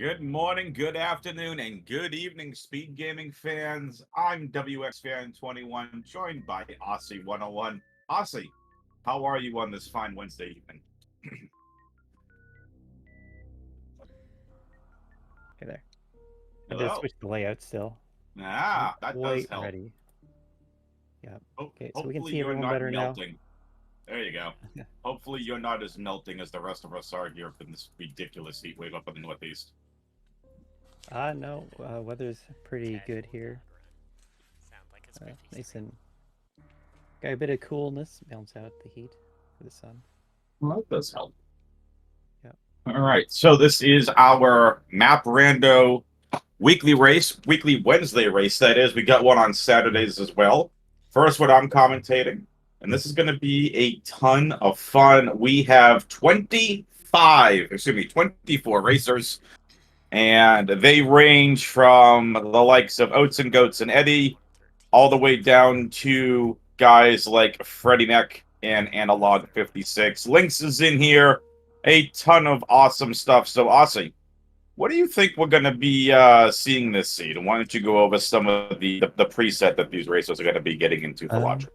Good morning, good afternoon, and good evening, Speed Gaming fans. I'm WXFan21, joined by Aussie101. Aussie, how are you on this fine Wednesday evening? Okay, there. I did Hello. switch the layout still. Ah, Not that does quite help. ready. Yeah. Okay, so we can Hopefully see you're everyone not better now. melting. There you go. Hopefully you're not as melting as the rest of us are here in this ridiculous heat wave up in the Northeast. No, weather's pretty good here. Nice and got a bit of coolness, balance out the heat for the sun. Well, that does help. Yeah. All right, so this is our Map Rando weekly Wednesday race, that is. We got one on Saturdays as well. First, what I'm commentating, and this is going to be a ton of fun. We have 24 racers, and they range from the likes of Oats and Goats and Eddie all the way down to guys like Freddie Neck and Analog 56. Lynx is in here. A ton of awesome stuff. So, Aussie, what do you think we're going to be seeing this season? Why don't you go over some of the preset that these racers are going to be getting into for watching?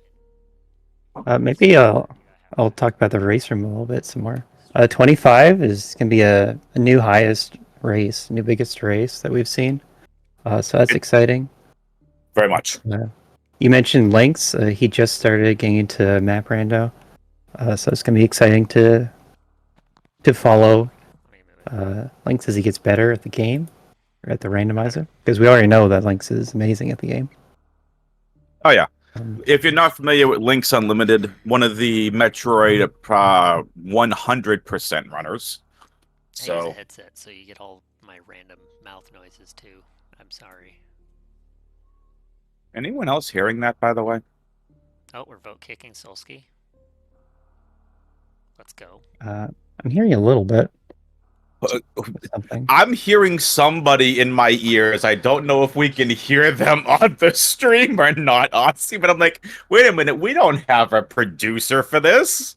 Maybe I'll talk about the race room a little bit some more. 25 is gonna be a new highest race, new biggest race that we've seen. So that's exciting. Very much. You mentioned Lynx. He just started getting into Map Rando. So it's gonna be exciting to follow Lynx as he gets better at the game or at the randomizer, because we already know that Lynx is amazing at the game. Oh yeah. If you're not familiar with Lynx Unlimited, one of the Metroid 100% runners. I use a headset, so you get all my random mouth noises too. I'm sorry. Anyone else hearing that, by the way? Oh, we're vote kicking Solsky. Let's go. I'm hearing a little bit. Something. I'm hearing somebody in my ears. I don't know if we can hear them on the stream or not, Aussie, but I'm like, wait a minute, we don't have a producer for this.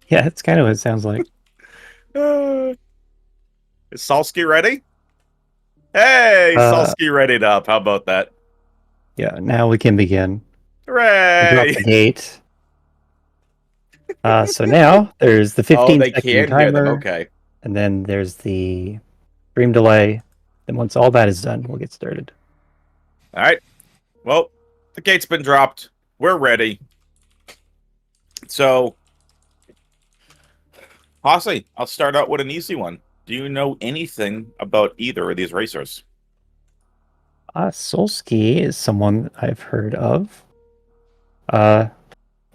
Yeah, it's kind of what it sounds like. Is Solsky ready? Hey, Solsky readied up. How about that? Yeah, now we can begin. Hooray! Drop the gate. So now there's the 15-second timer. Hear them. Okay. And then there's the stream delay. Then once all that is done, we'll get started. All right. Well, the gate's been dropped. We're ready. So, Aussie, I'll start out with an easy one. Do you know anything about either of these racers? Solsky is someone I've heard of.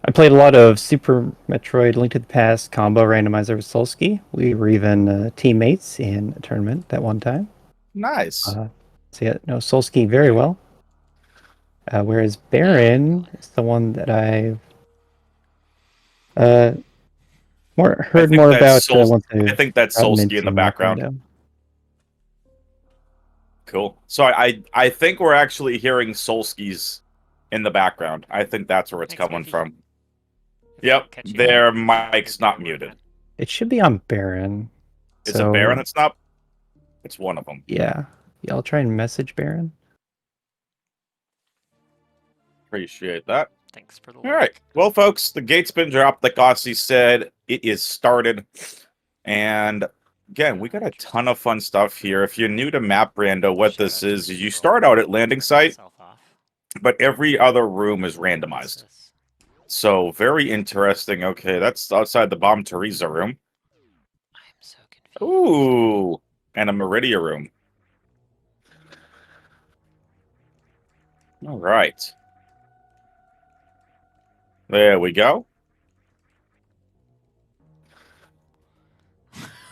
I played a lot of Super Metroid Link to the Past combo randomizer with Solsky. We were even teammates in a tournament at one time. Nice. So yeah, know Solsky very well. Whereas Baron is the one that I've heard more about. I think that's Solsky in the background. Cool. So I think we're actually hearing Solsky's in the background. I think that's where it's coming from. Yep, their mic's not muted. It should be on Baron. Is it Baron that's not? It's one of them. Yeah. I'll try and message Baron. Appreciate that. Thanks for the All right. Well, folks, the gate's been dropped. Like Aussie said, it is started. And again, we got a ton of fun stuff here. If you're new to Map Rando, what this is you start out at landing site, but every other room is randomized. So, very interesting. Okay, that's outside the Bomb Teresa room. I'm so confused. Ooh, and a Meridia room. All right. There we go.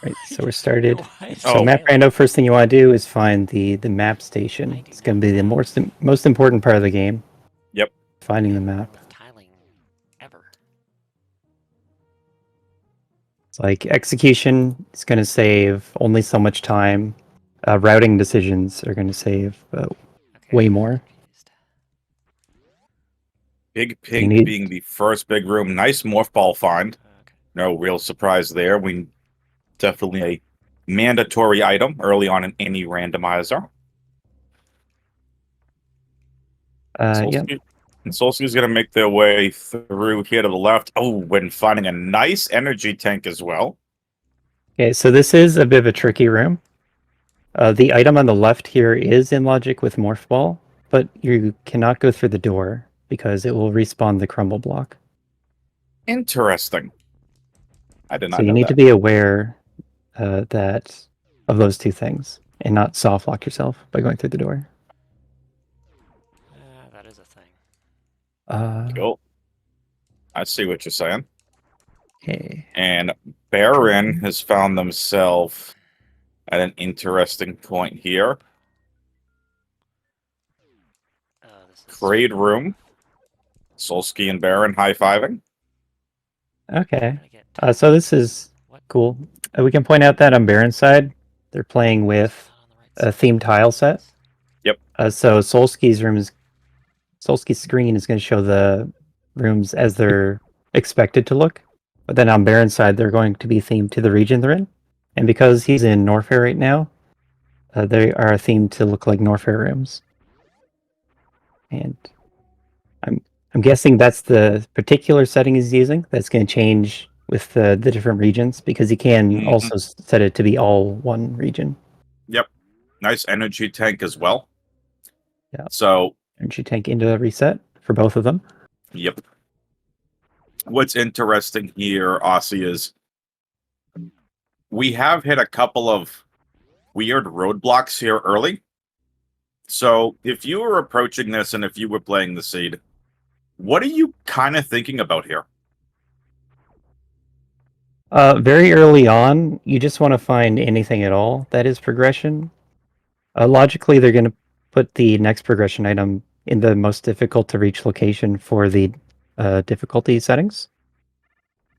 Right, so we're started. So Map Rando, first thing you want to do is find the map station. It's going to be the most important part of the game. Yep. Finding the map. It's like execution is going to save only so much time. Routing decisions are going to save way more. Big Pink being the first big room. Nice morph ball find. No real surprise there. We definitely a mandatory item early on in any randomizer. Yep. And Solskjaer's going to make their way through here to the left. Oh, when finding a nice energy tank as well. Okay, so this is a bit of a tricky room. The item on the left here is in logic with Morph Ball, but you cannot go through the door because it will respawn the crumble block. Interesting. I did So not you know need that. to be aware that of those two things and not soft lock yourself by going through the door. That is a thing. Cool. I see what you're saying. Okay. And Baron has found themselves at an interesting point here. This is Trade room. Solsky and Baron high-fiving. Okay. Gotta get So this is what? cool. We can point out that on Baron's side, they're playing with Not on the right a side. themed tile set. Yep. So Solsky's screen is going to show the rooms as they're expected to look. But then on Baron's side, they're going to be themed to the region they're in. And because he's in Norfair right now, they are themed to look like Norfair rooms. And I'm guessing that's the particular setting he's using. That's going to change with the different regions because he can also set it to be all one region. Yep. Nice energy tank as well. Yeah. So, Energy tank into the reset for both of them. yep. What's interesting here, Aussie, is we have hit a couple of weird roadblocks here early. So, if you were approaching this and if you were playing the seed, what are you kind of thinking about here? Very early on, you just want to find anything at all that is progression. Logically, they're going to put the next progression item in the most difficult to reach location for the difficulty settings.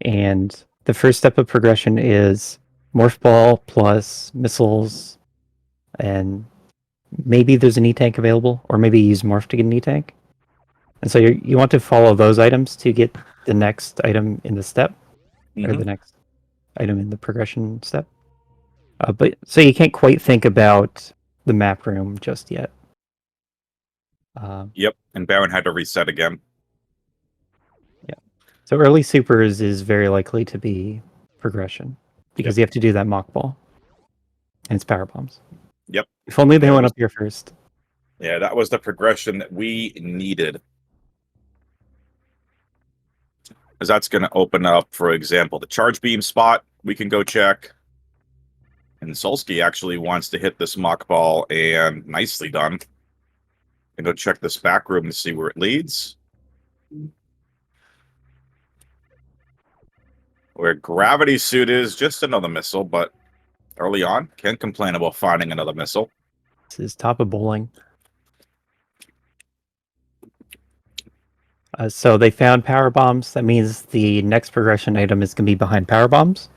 And the first step of progression is Morph Ball plus missiles, and maybe there's an E-Tank available, or maybe you use Morph to get an E-Tank. And so you want to follow those items to get the next item in the step, or the next item in the progression step. But so you can't quite think about the map room just yet. Yep, and Baron had to reset again. Yeah. So early supers is very likely to be progression because you have to do that mock ball, and it's power bombs. Yep. If only they went up here first. Yeah, that was the progression that we needed. Because that's going to open up, for example, the charge beam spot. We can go check. And Solsky actually wants to hit this mock ball, and nicely done. And go check this back room to see where it leads. Where Gravity Suit is, just another missile, but early on, can't complain about finding another missile. This is top of bowling. So they found power bombs. That means the next progression item is going to be behind power bombs.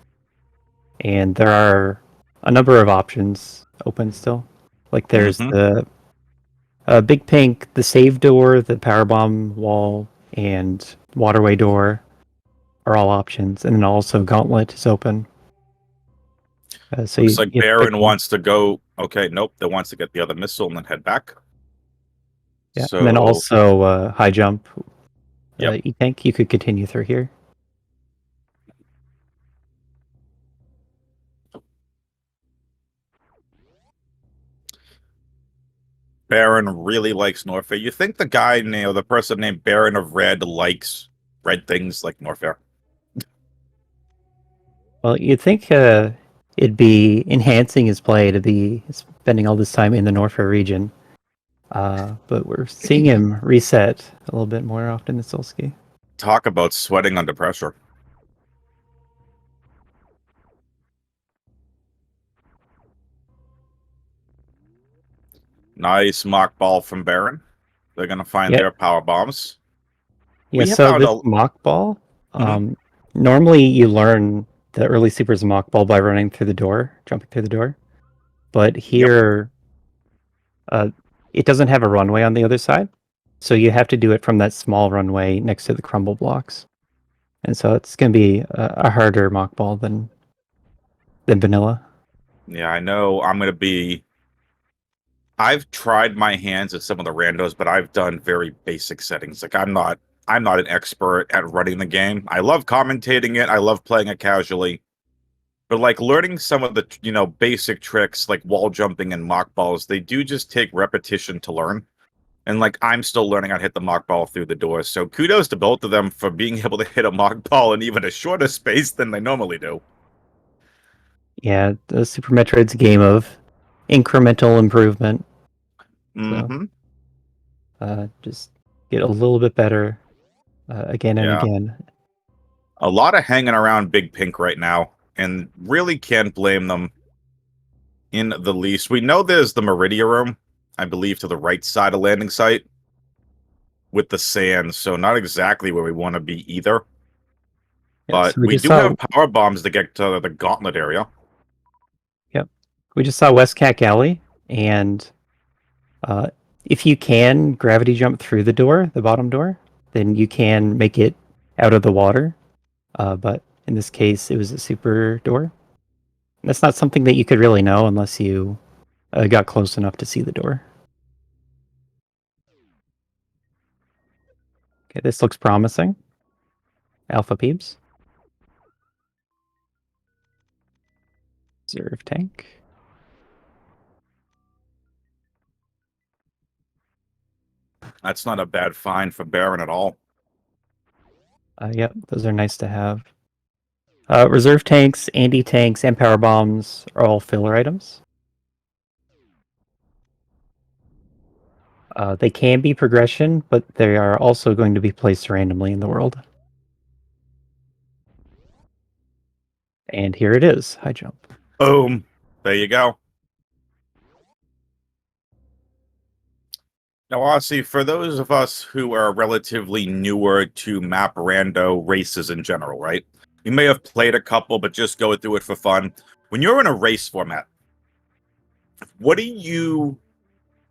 And there are a number of options open still. Like there's the Big Pink, the save door, the power bomb wall, and waterway door are all options. And then also Gauntlet is open. So Looks like you Baron wants to go. Okay, nope. That wants to get the other missile and then head back. Yeah, So, and then also high jump. Yep. E-Tank, you could continue through here. Baron really likes Norfair. You think the guy, the person named Baron of Red likes red things like Norfair? Well, you'd think it'd be enhancing his play to be spending all this time in the Norfair region. But we're seeing him reset a little bit more often than Solsky. Talk about sweating under pressure. Nice mock ball from Baron. They're going to find their power bombs. Yeah, so this mock ball, normally you learn the early supers mock ball by running through the door, jumping through the door. But here, it doesn't have a runway on the other side. So you have to do it from that small runway next to the crumble blocks. And so it's going to be a harder mock ball than vanilla. Yeah, I know I'm gonna be. I've tried my hands at some of the randos, but I've done very basic settings. Like I'm not an expert at running the game. I love commentating it. I love playing it casually. But like learning some of the, basic tricks like wall jumping and mock balls, they do just take repetition to learn. And like I'm still learning how to hit the mock ball through the door. So kudos to both of them for being able to hit a mock ball in even a shorter space than they normally do. Yeah, the Super Metroid's a game of incremental improvement. So Mm-hmm. just get a little bit better again and Yeah. again. A lot of hanging around Big Pink right now, and really can't blame them in the least. We know there's the Meridia room, I believe, to the right side of landing site with the sand, so not exactly where we want to be either. Yeah, But so we we just do saw. have power bombs to get to the gauntlet area. Yep, we just saw West Cack Alley, and uh, if you can gravity jump through the door, the bottom door, then you can make it out of the water. But in this case, it was a super door. That's not something that you could really know unless you got close enough to see the door. Okay, this looks promising. Alpha Peeps. Reserve tank. That's not a bad find for Baron at all. Yep, those are nice to have. Reserve tanks, anti-tanks, and power bombs are all filler items. They can be progression, but they are also going to be placed randomly in the world. And here it is, high jump. Boom. There you go. Now, Aussie, for those of us who are relatively newer to map rando races in general, right? You may have played a couple, but just go through it for fun. When you're in a race format, what are you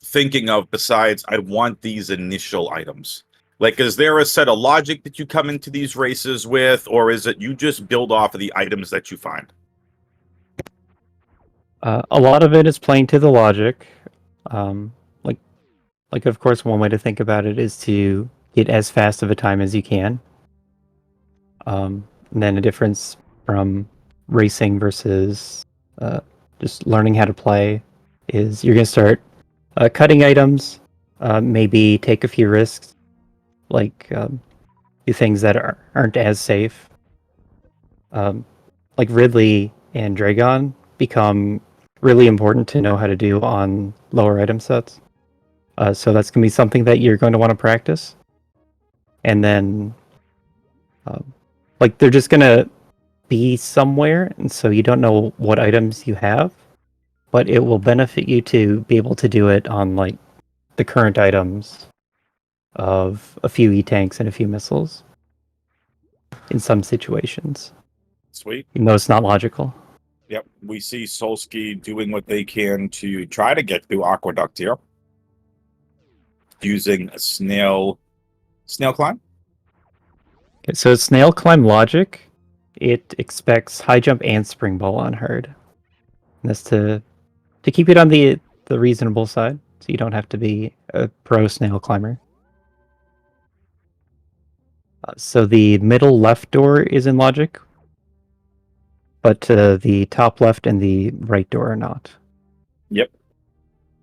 thinking of besides I want these initial items? Like, is there a set of logic that you come into these races with, or is it you just build off of the items that you find? A lot of it is playing to the logic. Um, like, of course, one way to think about it is to get as fast of a time as you can. And then a difference from racing versus just learning how to play is you're going to start cutting items, maybe take a few risks, like do things that aren't as safe. Like Ridley and Dragon become really important to know how to do on lower item sets. So that's going to be something that you're going to want to practice. And then, like, they're just going to be somewhere, and so you don't know what items you have, but it will benefit you to be able to do it on, like, the current items of a few E-tanks and a few missiles in some situations. Sweet. Even though it's not logical. Yep. We see Solsky doing what they can to try to get through Aqueduct here. Using a snail climb. Okay, so snail climb logic, it expects high jump and spring ball on hard. And that's to keep it on the reasonable side, so you don't have to be a pro snail climber. So the middle left door is in logic, but the top left and the right door are not. Yep.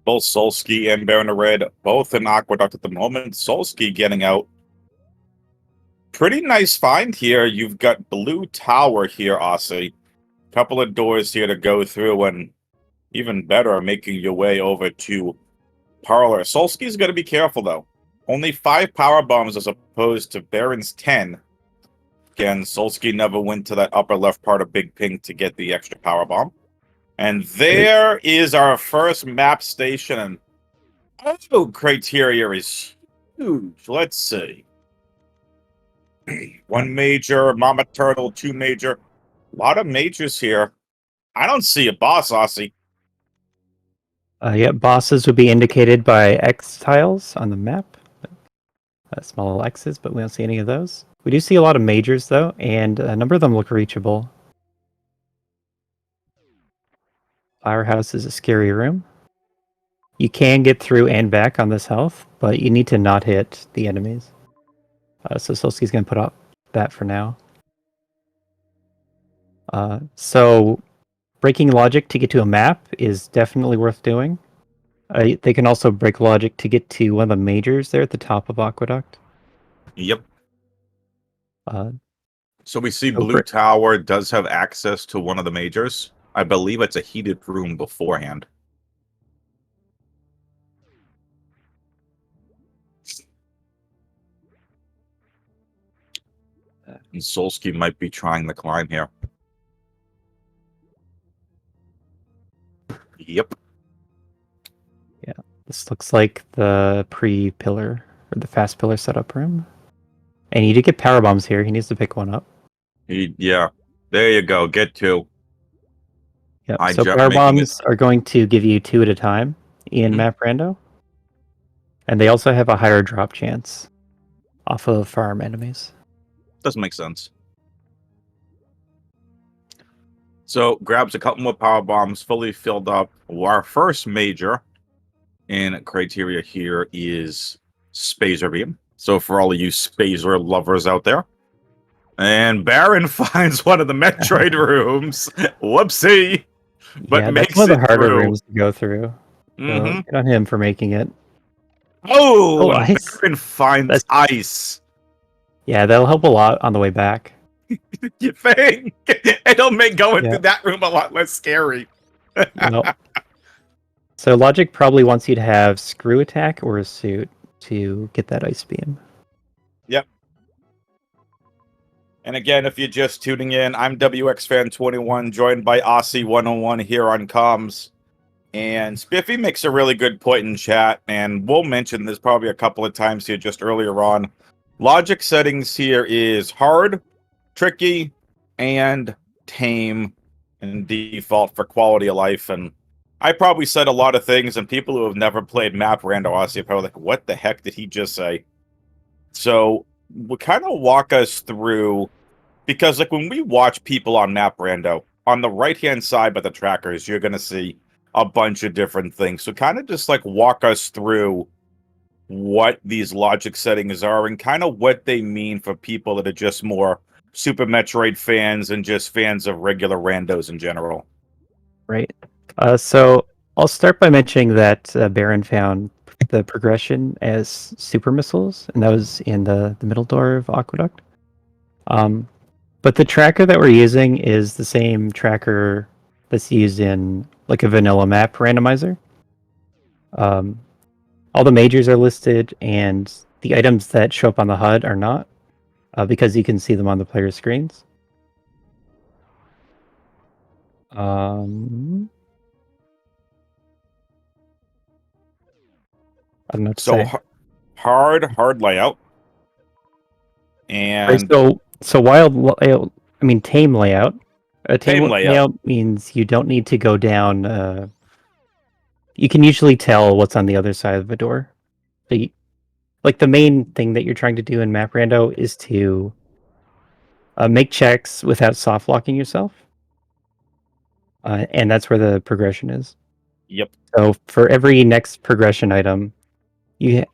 Both Solsky and Baron of Red, both in Aqueduct at the moment. Solsky getting out. Pretty nice find here. You've got Blue Tower here, Aussie. Couple of doors here to go through, and even better, making your way over to Parlor. Solsky's got to be careful, though. Only 5 power bombs as opposed to Baron's 10. Again, Solsky never went to that upper left part of Big Pink to get the extra power bomb. And there is our first map station. And oh, criteria is huge. Let's see. 1 major, Mama Turtle, 2 major. A lot of majors here. I don't see a boss, Aussie. Yeah, bosses would be indicated by X tiles on the map. Small little X's, but we don't see any of those. We do see a lot of majors, though, and a number of them look reachable. Firehouse is a scary room. You can get through and back on this health, but you need to not hit the enemies. So Solski's going to put up that for now. So breaking logic to get to a map is definitely worth doing. They can also break logic to get to one of the majors there at the top of Aqueduct. Yep. Uh, So we see so Blue Tower does have access to one of the majors. I believe it's a heated room beforehand. And Solski might be trying the climb here. Yep. Yeah, this looks like the pre-pillar or the fast pillar setup room. And you do get power bombs here. He needs to pick one up. Yeah. There you go. Get two. Yep. I So jump power making it. bombs are going to give you 2 at a time in Mhm. map rando. And they also have a higher drop chance off of farm enemies. Doesn't make sense. So grabs a couple more power bombs, fully filled up. Our first major in criteria here is Spazer Beam. So for all of you Spazer lovers out there. And Baron finds one of the Metroid rooms. Whoopsie. But Yeah, that's makes one of it the harder through. rooms to go through. So Mm-hmm. good on him for making it. Oh, and ice. Baron finds That's- ice. Yeah, that'll help a lot on the way back. You think? It'll make going Yeah. through that room a lot less scary. Well, so logic probably wants you to have screw attack or a suit to get that ice beam. Yep. And again, if you're just tuning in, I'm WXFan21, joined by Aussie101 here on comms. And Spiffy makes a really good point in chat, and we'll mention this probably a couple of times here just earlier on. Logic settings here is hard, tricky, and tame, and default for quality of life. And I probably said a lot of things, and people who have never played Map Rando Aussie are probably like, what the heck did he just say? So we'll kind of walk us through, because like when we watch people on Map Rando, on the right-hand side by the trackers, you're going to see a bunch of different things. So kind of just like walk us through what these logic settings are and kind of what they mean for people that are just more Super Metroid fans and just fans of regular randos in general. Right. So I'll start by mentioning that Baron found the progression as super missiles, and that was in the middle door of Aqueduct. But the tracker that we're using is the same tracker that's used in like a vanilla map randomizer. All the majors are listed, and the items that show up on the HUD are not, because you can see them on the player screens. I don't know what to So say. hard layout. Right, And so wild layout, I mean tame layout. Tame layout. Means you don't need to go down. You can usually tell what's on the other side of the door. So like the main thing that you're trying to do in Map Rando is to make checks without soft locking yourself, and that's where the progression is. Yep. So for every next progression item, you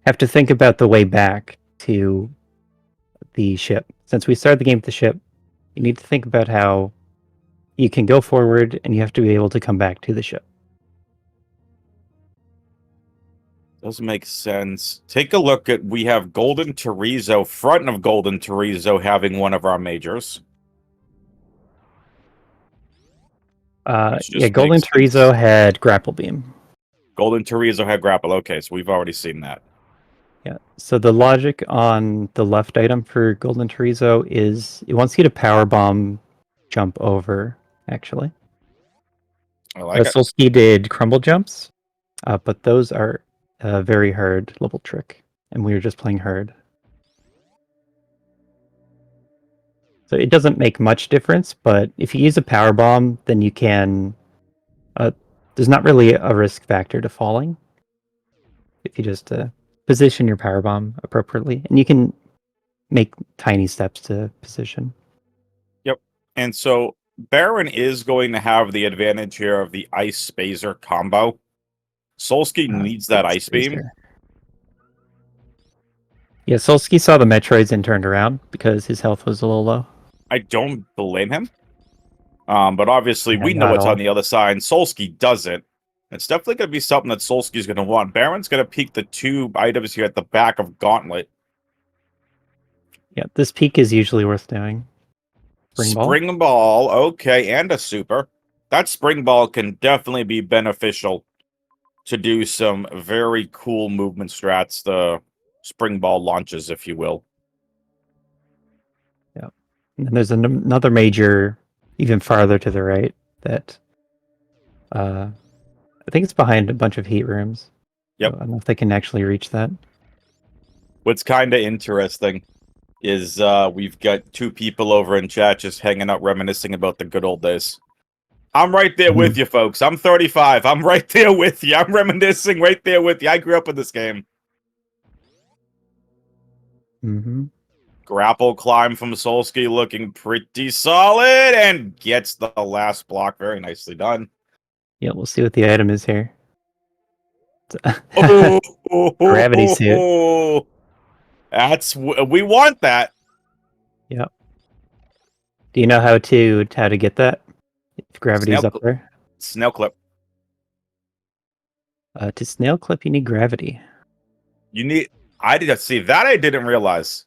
have to think about the way back to the ship. Since we started the game with the ship, you need to think about how you can go forward and you have to be able to come back to the ship. Does make sense. Take a look at, we have Golden Terrizzo, front of Golden Terrizzo having one of our majors. Yeah, Golden Terrizzo had grapple beam. Golden Terrizzo had grapple. Okay, so we've already seen that. Yeah. So the logic on the left item for Golden Terrizzo is it wants you to power bomb jump over, actually. I like it. Solski did crumble jumps, but those are a very hard level trick, and we were just playing hard. So it doesn't make much difference, but if you use a power bomb, then you can... there's not really a risk factor to falling if you just position your power bomb appropriately, and you can make tiny steps to position. Yep. And so Baron is going to have the advantage here of the Ice Spazer combo. Solsky needs that Ice Beam. Yeah, Solsky saw the Metroids and turned around because his health was a little low. I don't blame him. But obviously, Yeah, we know not at what's all. on the other side. Solsky doesn't. It's definitely going to be something that Solsky's going to want. Baron's going to peek the two items here at the back of Gauntlet. Yeah, this peak is usually worth doing. Spring Ball, okay, and a super. That Spring Ball can definitely be beneficial to do some very cool movement strats, the Spring Ball launches, if you will. Yeah. And then there's another major even farther to the right that I think it's behind a bunch of heat rooms. Yep. So I don't know if they can actually reach that. What's kind of interesting is we've got two people over in chat just hanging out reminiscing about the good old days. I'm right there with you, folks. I'm 35. I'm right there with you. I'm reminiscing right there with you. I grew up in this game. Mm-hmm. Grapple climb from Solsky looking pretty solid and gets the last block. Very nicely done. Yeah, we'll see what the item is here. Oh, Gravity suit. We want that. Yep. Do you know how to get that? If gravity's up there. Snail clip. To snail clip, you need gravity. You need. I didn't realize.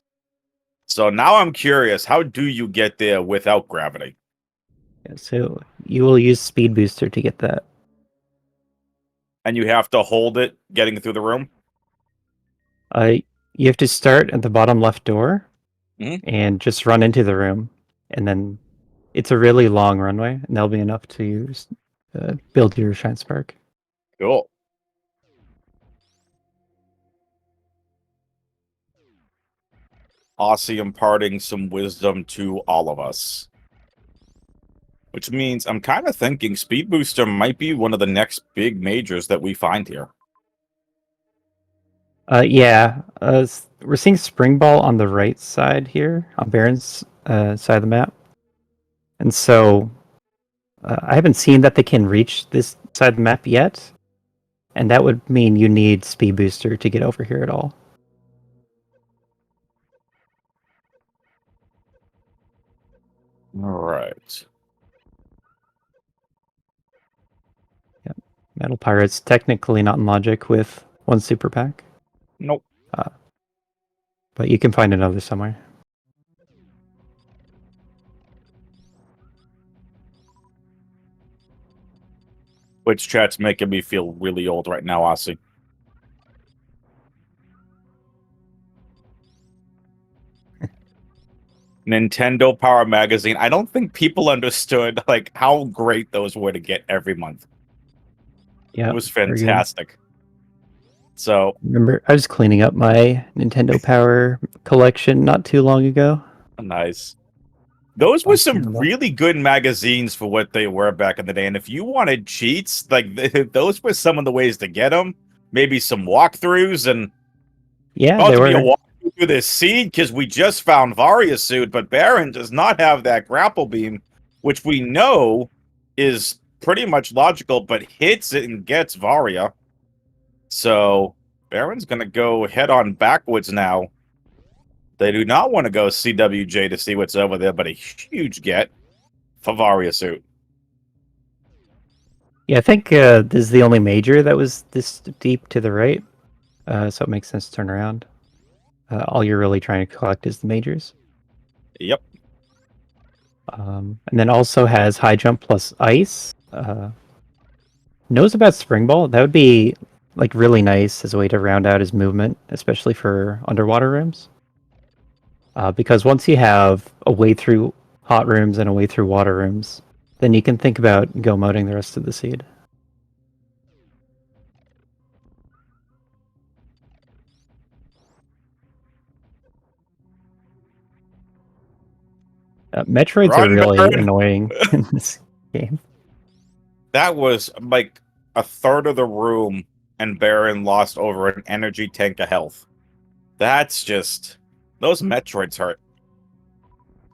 So now I'm curious. How do you get there without gravity? Yeah, so you will use speed booster to get that. And you have to hold it getting through the room? You have to start at the bottom left door Mm-hmm. and just run into the room. And then it's a really long runway, and that'll be enough to use, build your Shine Spark. Cool. Aussie imparting some wisdom to all of us. Which means I'm kind of thinking Speed Booster might be one of the next big majors that we find here. Yeah, we're seeing Spring Ball on the right side here, on Baron's side of the map. And so I haven't seen that they can reach this side of the map yet. And that would mean you need Speed Booster to get over here at all. All right. Yeah. Metal Pirate's technically not in Logic with one super pack. Nope. But you can find another somewhere. Which chat's making me feel really old right now, Aussie. Nintendo Power Magazine. I don't think people understood like how great those were to get every month. Yeah, it was fantastic. So remember, I was cleaning up my Nintendo Power collection not too long ago. nice. Those were some really good magazines for what they were back in the day. And if you wanted cheats, like those were some of the ways to get them. Maybe some walkthroughs and yeah, they were. Be a walkthrough through this seed because we just found Varia's suit, but Baron does not have that grapple beam, which we know is pretty much logical, but hits it and gets Varia. So Baron's gonna go head on backwards now. They do not want to go CWJ to see what's over there, but a huge get for Varia suit. Yeah, I think this is the only major that was this deep to the right, so it makes sense to turn around. All you're really trying to collect is the majors. Yep. And then also has high jump plus ice. Knows about Spring Ball. That would be like really nice as a way to round out his movement, especially for underwater rooms. Because once you have a way through hot rooms and a way through water rooms, then you can think about go moding the rest of the seed. Metroids are really annoying in this game. That was like a third of the room, and Baron lost over an energy tank of health. That's just... Those Metroids hurt.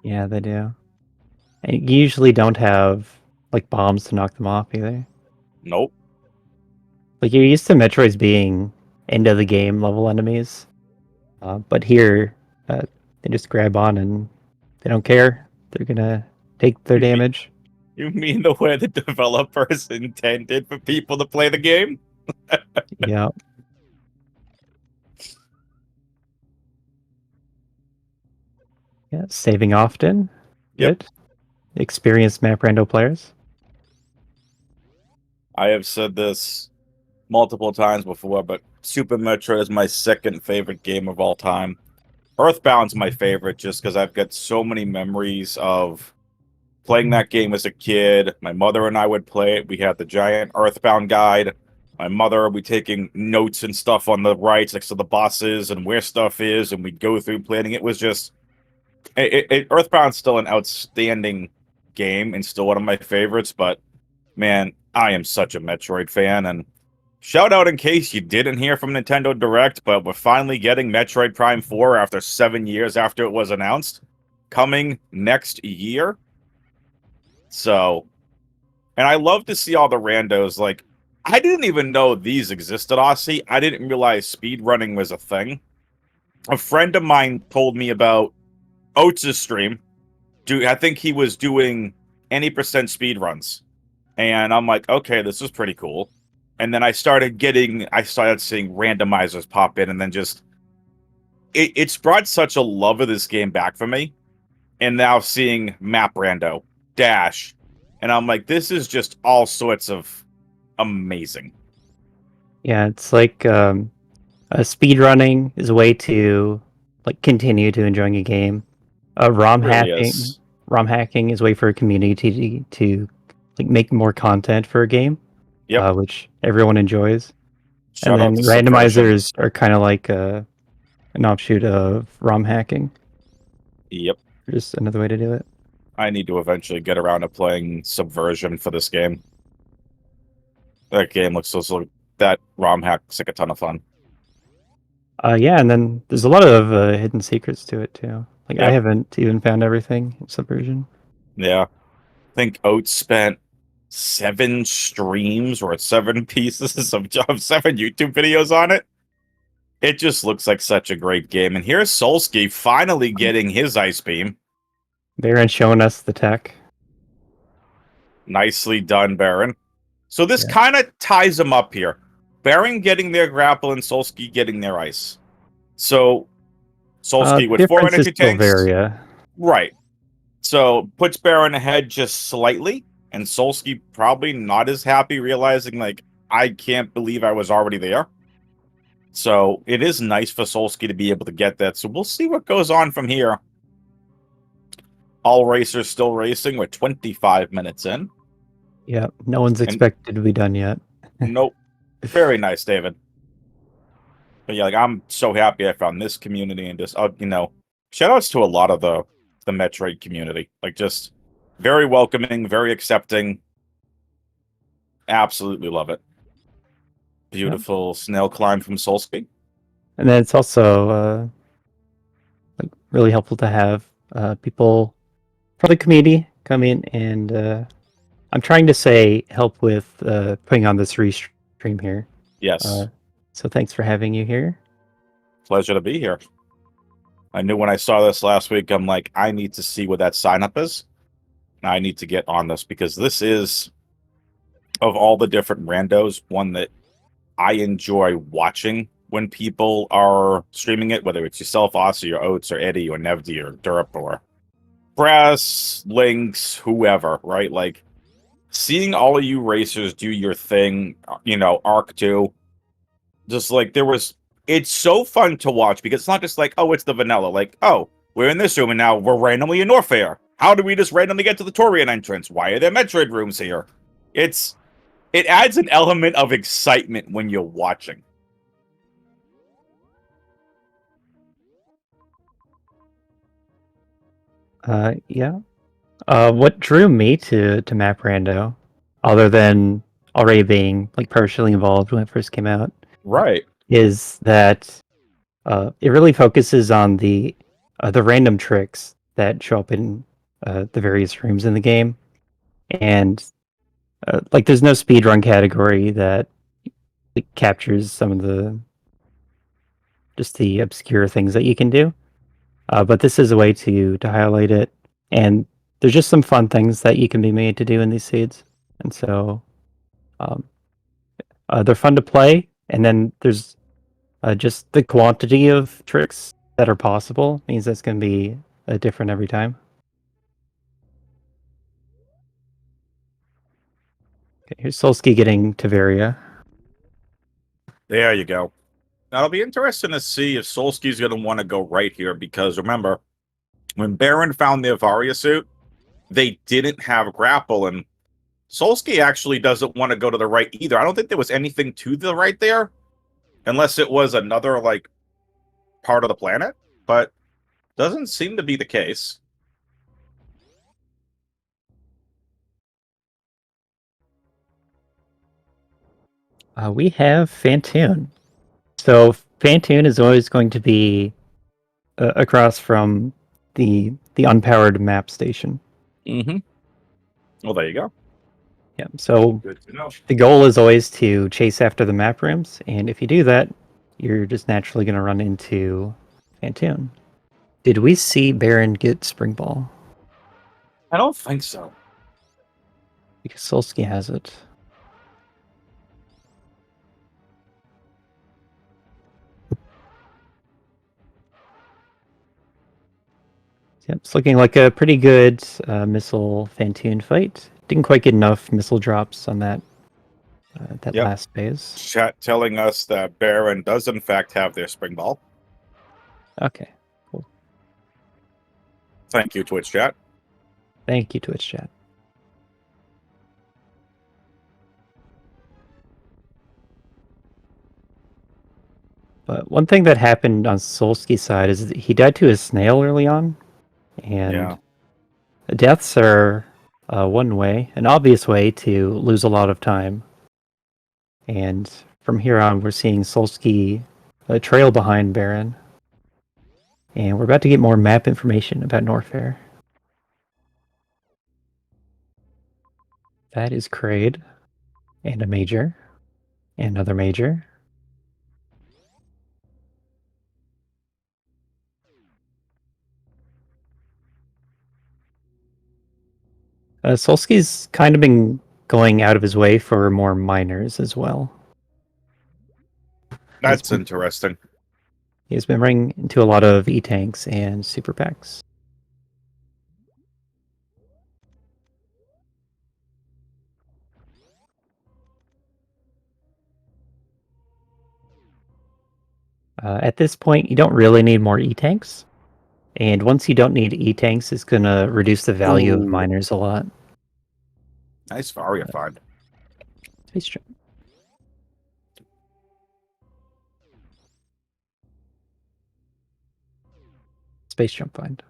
Yeah, they do. And you usually don't have like bombs to knock them off either. Nope. Like you're used to Metroids being end of the game level enemies, but here they just grab on and they don't care. They're gonna take their You mean, damage. you mean the way the developers intended for people to play the game? Yeah. Yeah. Saving often. Yep. Good. Experienced map rando players. I have said this multiple times before, but Super Metroid is my second favorite game of all time. Earthbound's my favorite just because I've got so many memories of playing that game as a kid. My mother and I would play it. We had the giant Earthbound guide. My mother would be taking notes and stuff on the rights next to the bosses and where stuff is, and we'd go through planning. It was just Earthbound's still an outstanding game and still one of my favorites, but man, I am such a Metroid fan, and shout out in case you didn't hear from Nintendo Direct, but we're finally getting Metroid Prime 4 after 7 years after it was announced, coming next year. So, and I love to see all the randos. Like, I didn't even know these existed, Aussie. I didn't realize speedrunning was a thing. A friend of mine told me about Oates' stream. I think he was doing any percent speedruns. And I'm like, okay, this is pretty cool. And then I started seeing randomizers pop in, and then just it's brought such a love of this game back for me. And now seeing Map Rando, Dash, and I'm like, this is just all sorts of amazing. Yeah, it's like speed running is a way to like continue to enjoying a game. It really is. ROM hacking is a way for a community to like make more content for a game, Yep. which everyone enjoys. Shout And then out to Subversion. randomizers are kind of like an offshoot of ROM hacking. Yep. Just another way to do it. I need to eventually get around to playing Subversion for this game. That game looks so that ROM hack looks like a ton of fun. Yeah, and then there's a lot of hidden secrets to it too. Like I Yep. haven't even found everything in Subversion. Yeah. I think Oates spent 7 streams or 7 pieces of 7 YouTube videos on it. It just looks like such a great game. And here's Solsky finally getting his Ice Beam. Baron showing us the tech. Nicely done, Baron. So this Yeah. kind of ties them up here. Baron getting their grapple and Solsky getting their ice. So Solsky with 4 Differences energy still tanks. vary. Right. So puts Baron ahead just slightly, and Solsky probably not as happy, realizing, like, I can't believe I was already there. So it is nice for Solsky to be able to get that. So we'll see what goes on from here. All racers still racing. We're 25 minutes in. Yeah, no one's expected to be done yet. Nope. Very nice, David. But yeah, like, I'm so happy I found this community, and just, shout outs to a lot of the Metroid community. Like, just very welcoming, very accepting. Absolutely love it. Beautiful snail climb from Solsky. And then it's also like really helpful to have people from the community come in and I'm trying to say help with putting on this restream here. Yes. So thanks for having you here. Pleasure to be here. I knew when I saw this last week, I'm like, I need to see what that sign up is. I need to get on this because this is, of all the different randos, one that I enjoy watching when people are streaming it, whether it's yourself, Aussie, or Oates, or Eddie, or Nevdi, or Derp, or Brass, Lynx, whoever, right? Like, seeing all of you racers do your thing, Arc 2, just like it's so fun to watch because it's not just like, oh, it's the vanilla. Like, oh, we're in this room and now we're randomly in Norfair. How did we just randomly get to the Torian entrance? Why are there Metroid rooms here? It adds an element of excitement when you're watching. Yeah. What drew me to Map Rando, other than already being like partially involved when it first came out, Right. is that it really focuses on the random tricks that show up in the various rooms in the game, and like there's no speedrun category that captures some of the just the obscure things that you can do. But this is a way to highlight it, and there's just some fun things that you can be made to do in these seeds, and so um, they're fun to play. And then there's just the quantity of tricks that are possible means that's going to be different every time. Okay, here's Solsky getting Taveria. There you go. Now, it'll be interesting to see if Solsky's going to want to go right here, because remember, when Baron found the Avaria suit, they didn't have grapple, and Solsky actually doesn't want to go to the right either. I don't think there was anything to the right there, unless it was another, like, part of the planet, but doesn't seem to be the case. We have Fantoon. So Fantoon is always going to be across from the unpowered map station. Mm-hmm. Well, there you go. Yeah. So Good to know. the goal is always to chase after the map rooms, and if you do that, you're just naturally going to run into Fantoon. Did we see Baron get Spring Ball? I don't think so. Because Solsky has it. Yep, it's looking like a pretty good missile Fantoon fight. Didn't quite get enough missile drops on that Yep. last phase. Chat telling us that Baron does in fact have their spring ball. Okay, Thank you, Twitch chat. thank you, Twitch chat. But one thing that happened on Solsky's side is that he died to a snail early on, and Yeah. deaths are one way, an obvious way to lose a lot of time. And from here on, we're seeing Solsky trail behind Baron. And we're about to get more map information about Norfair. That is Kraid, and a major, and another major. Solsky's kind of been going out of his way for more miners as well. That's interesting. He's been running into a lot of E-tanks and super packs. At this point, you don't really need more E-tanks. And once you don't need E-tanks, it's going to reduce the value of miners a lot. Nice Varia find. Space jump. Space jump find.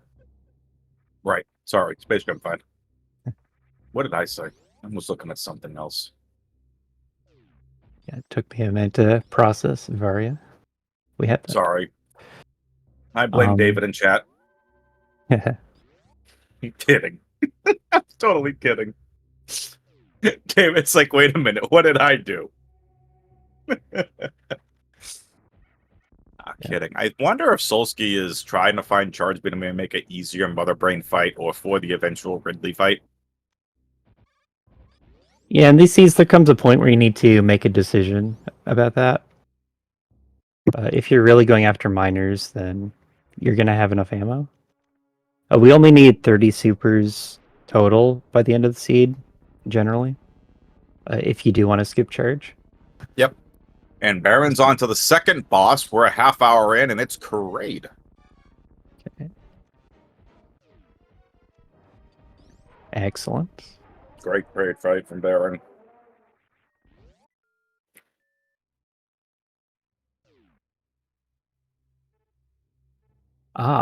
Right. Sorry. Space Jump find. What did I say? I was looking at something else. Yeah, it took me a minute to process Varia. We have that. Sorry. I blame David in chat. I'm kidding. I'm totally kidding. David's like, wait a minute, what did I do? Kidding. I wonder if Solsky is trying to find charge beam to make an easier Mother Brain fight, or for the eventual Ridley fight. Yeah, in these seeds, there comes a point where you need to make a decision about that. If you're really going after miners, then you're going to have enough ammo. We only need 30 supers total by the end of the seed, generally, if you do want to skip charge. Yep. And Baron's on to the second boss. We're a half hour in, and it's Kraid. Okay. Excellent. Great fight from Baron.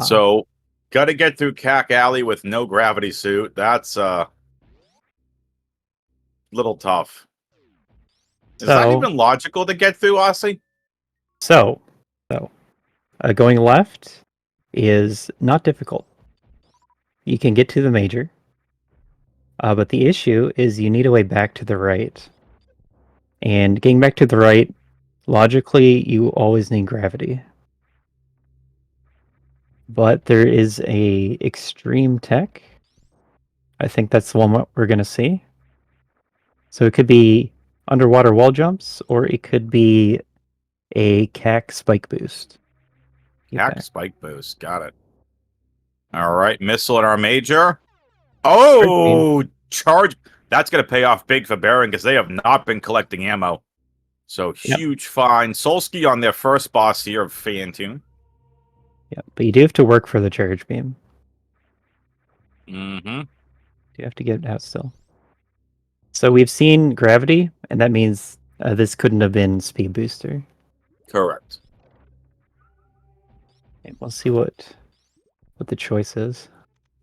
So, got to get through Cack Alley with no gravity suit. That's little tough. Is that even logical to get through, Aussie? So, going left is not difficult. you can get to the major. But the issue is you need a way back to the right. And getting back to the right, logically, you always need gravity. But there is a extreme tech. I think that's the one we're going to see. So it could be underwater wall jumps, or it could be a CAC spike boost. Hack spike boost. Got it. All right, missile in our major. Oh, charge. That's going to pay off big for Baron because they have not been collecting ammo. So huge find. Solsky on their first boss here of Phantom. Yeah, but you do have to work for the charge beam. Mm-hmm. You have to get it out still. So we've seen gravity, and that means this couldn't have been speed booster. Correct. Okay, we'll see what the choice is.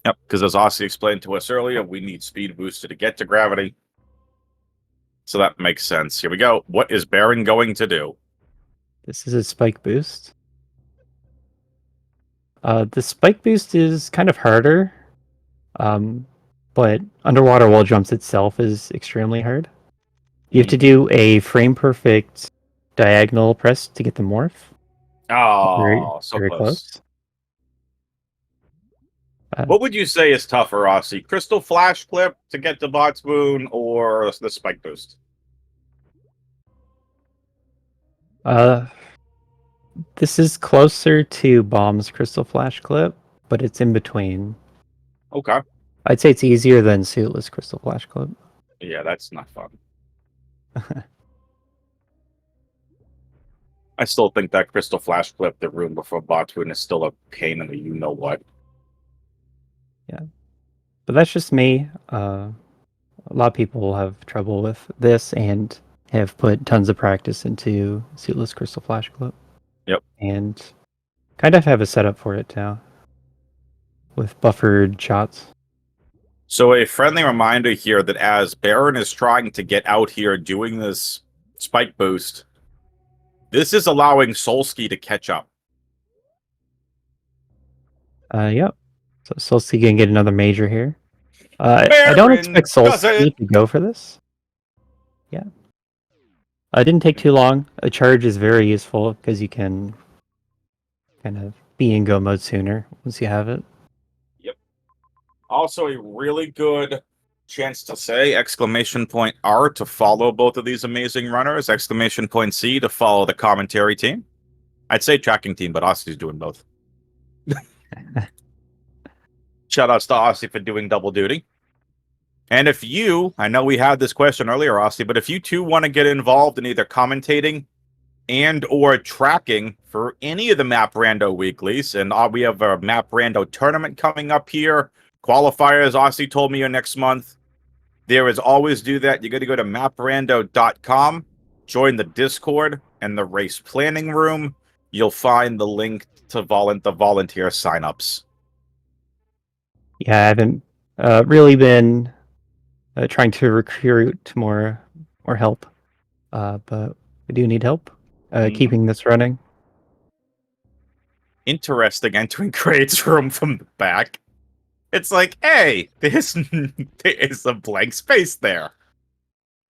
Yep, because as Aussie explained to us earlier, we need speed booster to get to gravity. So that makes sense. Here we go. What is Baron going to do? This is a spike boost. The spike boost is kind of harder, but underwater wall jumps itself is extremely hard. You have to do a frame perfect diagonal press to get the morph. Oh, so very close. What would you say is tougher, Aussie? Crystal Flash Clip to get to Bot's Moon or the Spike Boost? This is closer to Bomb's Crystal Flash Clip, but it's in between. Okay. I'd say it's easier than Suitless Crystal Flash Clip. Yeah, that's not fun. I still think that Crystal Flash Clip, the room before Bot's Moon, is still a pain in the you-know-what. Yeah. But that's just me. A lot of people have trouble with this and have put tons of practice into Suitless Crystal Flash Clip. Yep. And kind of have a setup for it now with buffered shots. So a friendly reminder here that as Baron is trying to get out here doing this spike boost, this is allowing Solsky to catch up. Yep. So Solsky can get another major here. I don't expect Solsky to go for this. Yeah. It didn't take too long. A charge is very useful because you can kind of be in go mode sooner once you have it. Yep. Also a really good chance to say exclamation point R to follow both of these amazing runners, exclamation point C to follow the commentary team. I'd say tracking team, but Aussie's doing both. Shout outs to Aussie for doing double duty. And if you, I know we had this question earlier, Aussie, but if you too want to get involved in either commentating and or tracking for any of the Map Rando weeklies, and we have a Map Rando tournament coming up here, qualifiers, Aussie told me, are next month. There is always do that. You got to go to maprando.com, join the Discord and the race planning room. You'll find the link to the volunteer signups. Yeah, I haven't really been trying to recruit more help, but we do need help keeping this running. Interesting entering Crate's room from the back. It's like, hey, there is a blank space there.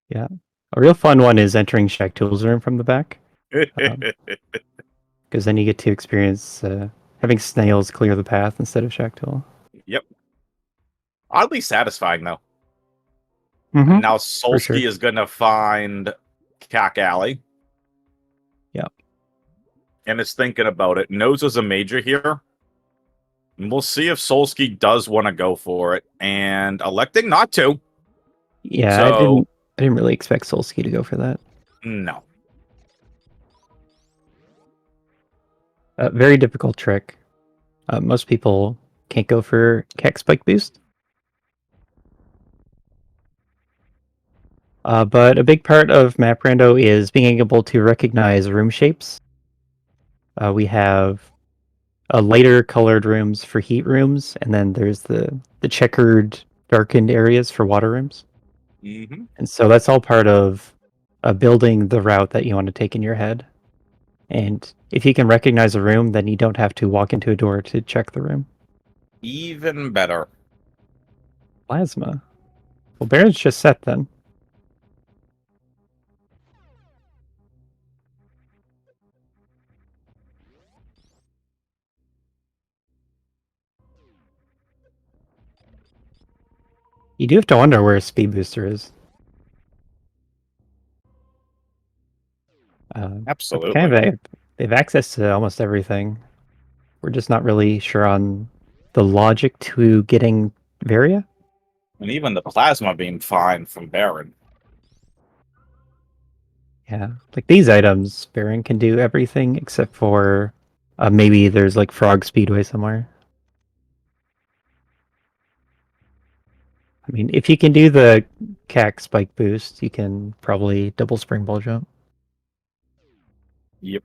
Yeah. A real fun one is entering Shaq Tool's room from the back. Because then you get to experience having snails clear the path instead of Shaq Tool. Yep. Oddly satisfying, though. Mm-hmm. And now Solsky is going to find Cack Alley. Yep. And is thinking about it. Knows there's a major here. And we'll see if Solsky does want to go for it. And electing not to. Yeah, so, I didn't really expect Solsky to go for that. No. Very difficult trick. Most people can't go for Keck Spike Boost. But a big part of Map Rando is being able to recognize room shapes. We have lighter colored rooms for heat rooms, and then there's the checkered, darkened areas for water rooms. Mm-hmm. And so that's all part of building the route that you want to take in your head. And if you can recognize a room, then you don't have to walk into a door to check the room. Even better. Plasma. Well, Baron's just set then. You do have to wonder where a speed booster is. But Absolutely. they have access to almost everything. We're just not really sure on the logic to getting Varia. And even the plasma beam fine from Baron. Yeah, like these items, Baron can do everything except for maybe there's like Frog Speedway somewhere. I mean, if you can do the CAC spike boost, you can probably double spring ball jump. Yep.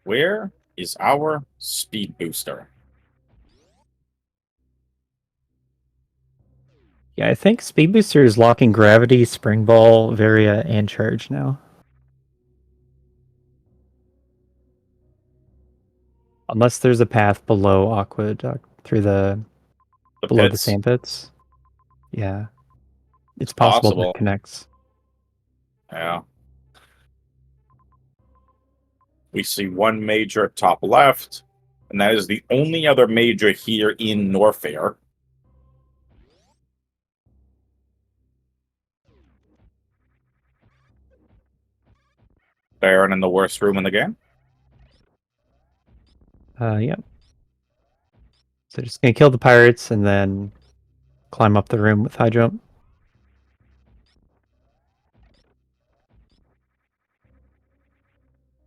Where is our speed booster? Yeah, I think speed booster is locking gravity, spring ball, Varia, and charge now. Unless there's a path below Aqueduct through The below the pits? sand pits. Yeah. It's It's possible that possible. connects. Yeah. We see one major top left, and that is the only other major here in Norfair. Baron in the worst room in the game. Yep. So just gonna kill the pirates and then climb up the room with high jump.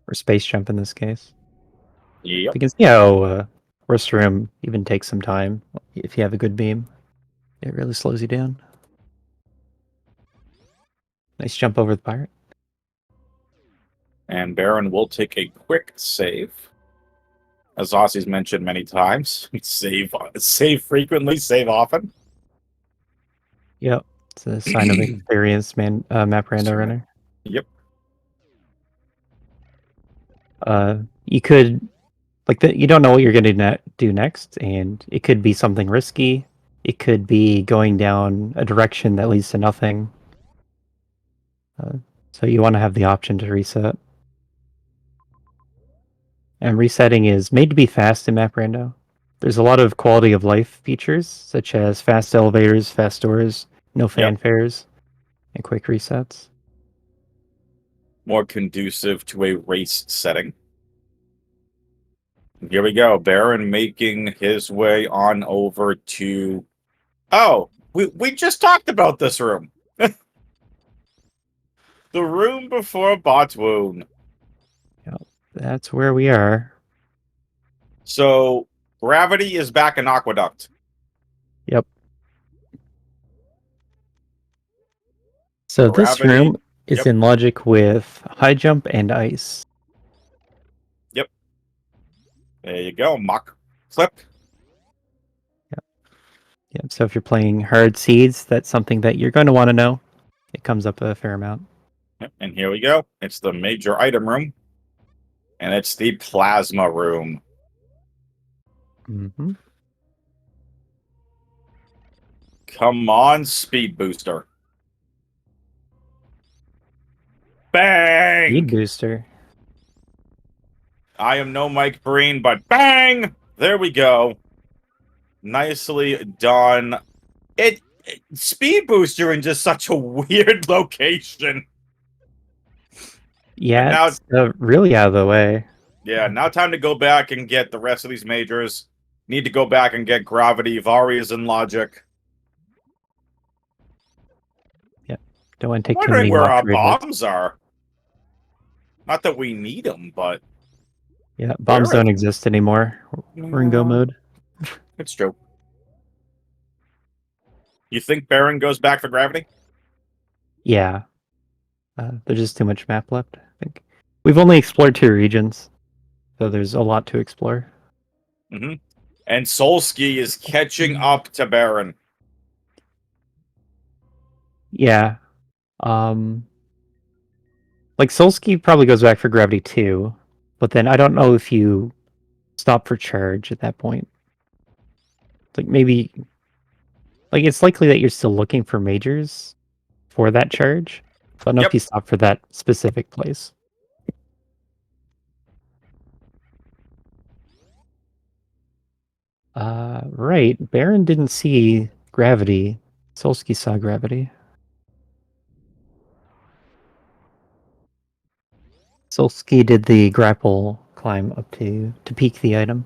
Or space jump in this case. Yep. You can see how worst room even takes some time if you have a good beam. It really slows you down. Nice jump over the pirate. And Baron will take a quick save. As Aussie's mentioned many times, save frequently, save often. Yep. It's a sign of experienced map rando runner. Yep. You could you don't know what you're going to do next, and it could be something risky. It could be going down a direction that leads to nothing. So you want to have the option to reset. And resetting is made to be fast in map rando. There's a lot of quality of life features, such as fast elevators, fast doors, no fanfares, and quick resets. More conducive to a race setting. Here we go. Baron making his way on over to... Oh, we just talked about this room. The room before Botwoon. Yep, that's where we are. So, gravity is back in Aqueduct. Yep. So this Gravity. room is Yep. in logic with high jump and ice. Yep. There you go. Mock flip. Yeah, so if you're playing hard seeds, that's something that you're going to want to know. It comes up a fair amount. Yep. And here we go. It's the major item room. And it's the plasma room. Mm-hmm. Come on, speed booster. Bang! Speed booster. I am no Mike Breen, but bang! There we go. Nicely done. Speed booster in just such a weird location. Yeah, now, it's really out of the way. Yeah, now time to go back and get the rest of these majors. Need to go back and get Gravity, Varias, and Logic. Yep. Don't want to I'm take too wondering many where our Metroid hits. bombs are. Not that we need them, but... Yeah, bombs don't exist anymore. We're in go mode. It's true. You think Baron goes back for Gravity? Yeah. There's just too much map left, I think. We've only explored 2 regions, so there's a lot to explore. Mm-hmm. And Solski is catching up to Baron. Yeah. Like, Solski probably goes back for Gravity too, but then I don't know if you stop for charge at that point. Like maybe, like it's likely that you're still looking for majors for that charge. So I don't know if Yep. you stop for that specific place. Right. Baron didn't see gravity. Solsky saw gravity. Solsky did the grapple climb up to peek the item.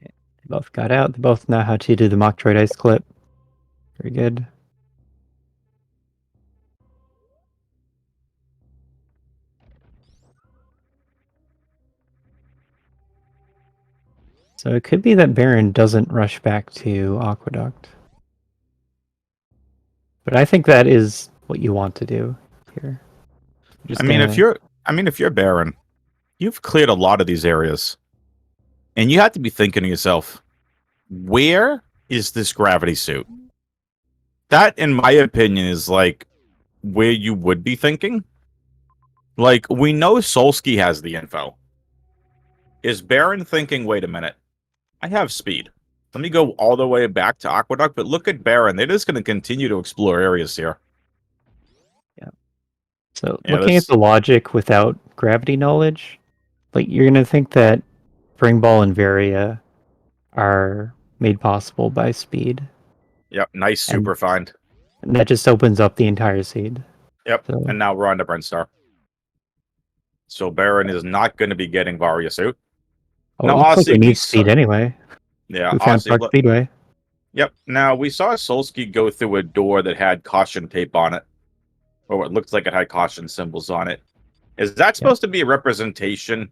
They both got out. They both know how to do the Metroid ice clip. Very good. So it could be that Baron doesn't rush back to Aqueduct. But I think that is what you want to do here. Just I mean, if you're Baron, you've cleared a lot of these areas, and you have to be thinking to yourself, where is this gravity suit? That, in my opinion, is like where you would be thinking. Like, we know Solsky has the info. Is Baron thinking, wait a minute, I have speed. Let me go all the way back to Aqueduct, but look at Baron. They're just going to continue to explore areas here. Yeah. So Yeah, looking at the logic without gravity knowledge, like you're gonna think that Spring Ball and Varia are made possible by speed. Yep, nice And, super find. and that just opens up the entire seed. Yep, So, and now we're on to Brennstar. So Baron is not going to be getting Varia suit. oh, Now, it looks like we honestly, need speed anyway. yeah, We found Park Speedway. Yep. Now, we saw Solsky go through a door that had caution tape on it, or it looks like it had caution symbols on it. Is that supposed to be a representation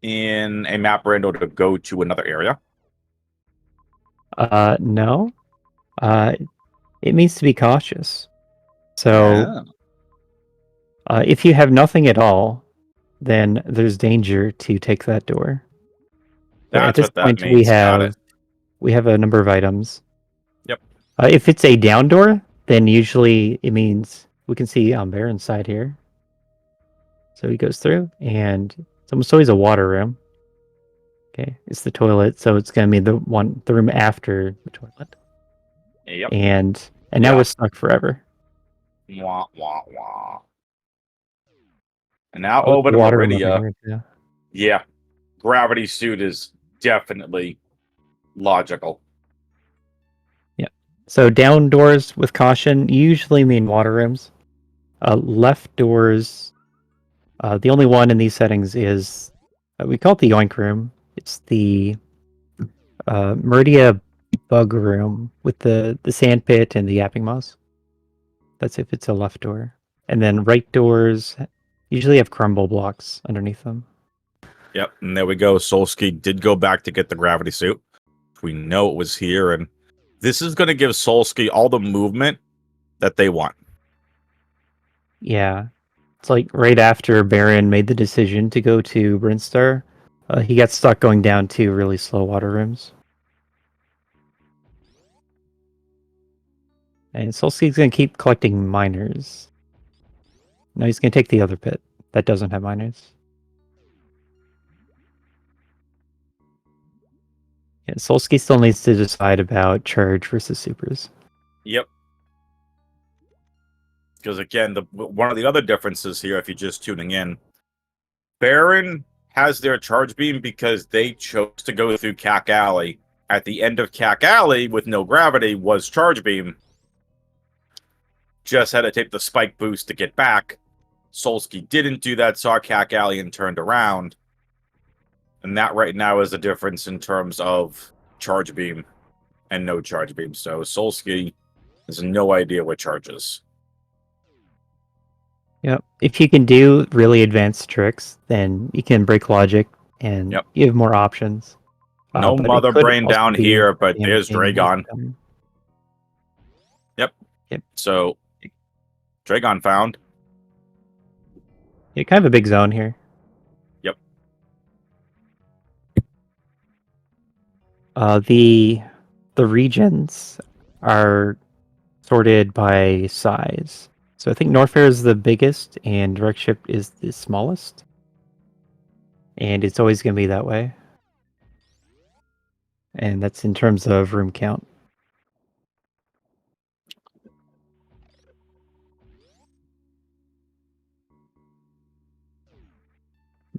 in a map rando to go to another area? No. It means to be cautious. So, if you have nothing at all, then there's danger to take that door. But at That's this what that point, means. Got it. we have a number of items. Yep. If it's a down door, then usually it means we can see on Baron's side here. So he goes through, and it's almost always a water room. Okay, it's the toilet, so it's gonna be the room after the toilet. Yep. And now we're stuck forever. Wah, wah, wah. And now Oh, over to water room over Meridia. here, yeah. Yeah. Gravity suit is definitely logical. Yeah. So down doors with caution usually mean water rooms. Left doors, the only one in these settings is we call it the Yoink room. It's the Meridia bug room with the sand pit and the yapping mouse. That's if it's a left door. And then right doors usually have crumble blocks underneath them. Yep, and there we go. Solsky did go back to get the gravity suit. We know it was here, and this is going to give Solsky all the movement that they want. Yeah. It's like right after Baron made the decision to go to Brinstar, he got stuck going down to really slow water rooms. And Solsky's going to keep collecting miners. No, he's going to take the other pit that doesn't have miners. Yeah, Solsky still needs to decide about charge versus supers. Yep. Because again, one of the other differences here, if you're just tuning in, Baron has their charge beam because they chose to go through Cack Alley. At the end of Cack Alley, with no gravity, was charge beam. Just had to take the spike boost to get back. Solsky didn't do that, saw Cack Alley and turned around. And that right now is the difference in terms of charge beam and no charge beam. So Solsky has no idea what charges. Yep. If you can do really advanced tricks, then you can break logic and you have more options. No but mother brain down here, but there's Dragon. Yep. So Dragon found. Yeah, kind of a big zone here. Yep. The regions are sorted by size. So I think Norfair is the biggest and Direct Ship is the smallest. And it's always going to be that way. And that's in terms of room count.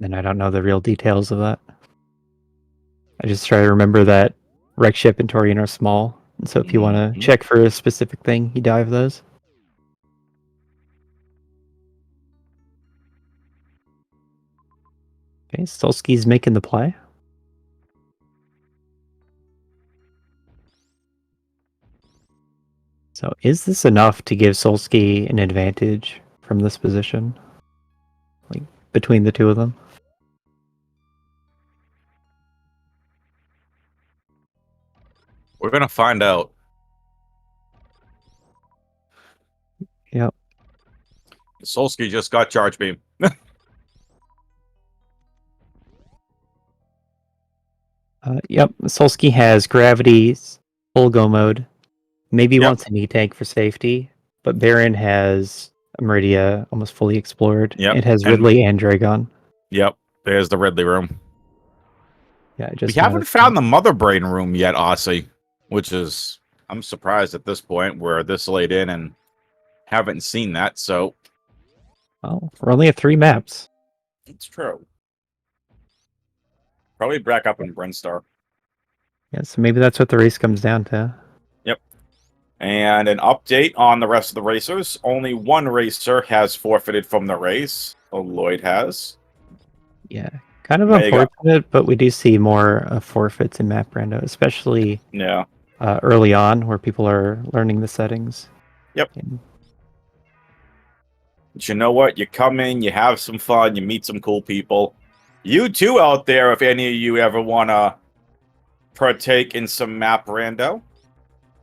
And I don't know the real details of that. I just try to remember that Wreck Ship and Torian are small. And so if you want to check for a specific thing, you dive those. Okay, Solski's making the play. So is this enough to give Solski an advantage from this position? Like, between the two of them? We're gonna find out. Yep. Solski just got charge beam. Yep, Solski has Gravity's full go mode. Maybe Yep. wants an E-tank for safety, but Baron has Meridia almost fully explored. Yep, It has and- Ridley and Dragon. Yep, there's the Ridley room. Yeah, We haven't found the Mother Brain room yet, Aussie, which is, I'm surprised at this point. We're this late in and haven't seen that, so. Well, we're only at 3 maps. It's true. Probably back up in Brinstar. Yeah, so maybe that's what the race comes down to. Yep. And an update on the rest of the racers. Only one racer has forfeited from the race. Lloyd has. Yeah, kind of There you go. unfortunate, but we do see more forfeits in Map Rando, especially Yeah. early on where people are learning the settings. Yep. And But you know what? You come in, you have some fun, you meet some cool people. You too out there, if any of you ever want to partake in some Map Rando,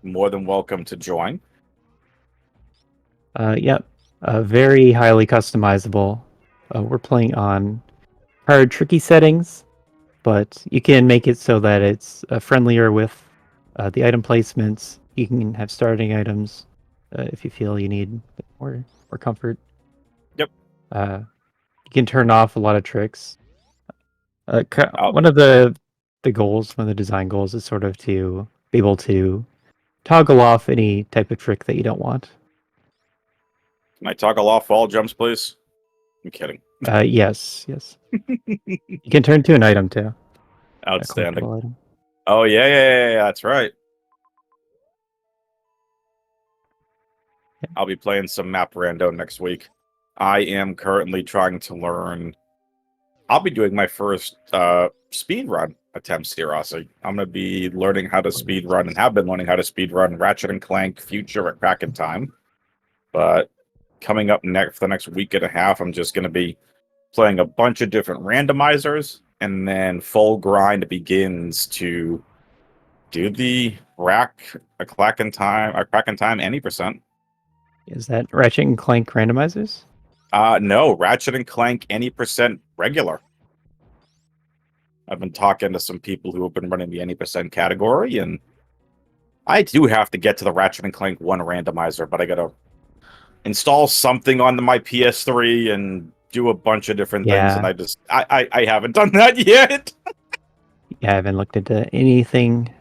more than welcome to join. Yep, very highly customizable. We're playing on hard, tricky settings, but you can make it so that it's friendlier with the item placements. You can have starting items if you feel you need more comfort. Yep. You can turn off a lot of tricks. Oh. One of the goals, one of the design goals, is sort of to be able to toggle off any type of trick that you don't want. Can I toggle off all jumps, please? I'm kidding. Yes. You can turn to an item too. A Outstanding. collectible item. Oh, yeah, that's right. Yeah. I'll be playing some Map Rando next week. I am currently trying to learn. I'll be doing my first speedrun attempts here, Aussie. I'm going to be learning how to speedrun and have been learning how to speedrun Ratchet and Clank Future at Kraken Time. But coming up next for the next week and a half, I'm just going to be playing a bunch of different randomizers, and then full grind begins to do the Kraken Time any percent. Is that Ratchet and Clank randomizers? No, Ratchet and Clank any percent regular. I've been talking to some people who have been running the any percent category, and I do have to get to the Ratchet and Clank 1 randomizer, but I gotta install something onto my PS3 and do a bunch of different things, and I haven't done that yet. Yeah, I haven't looked into anything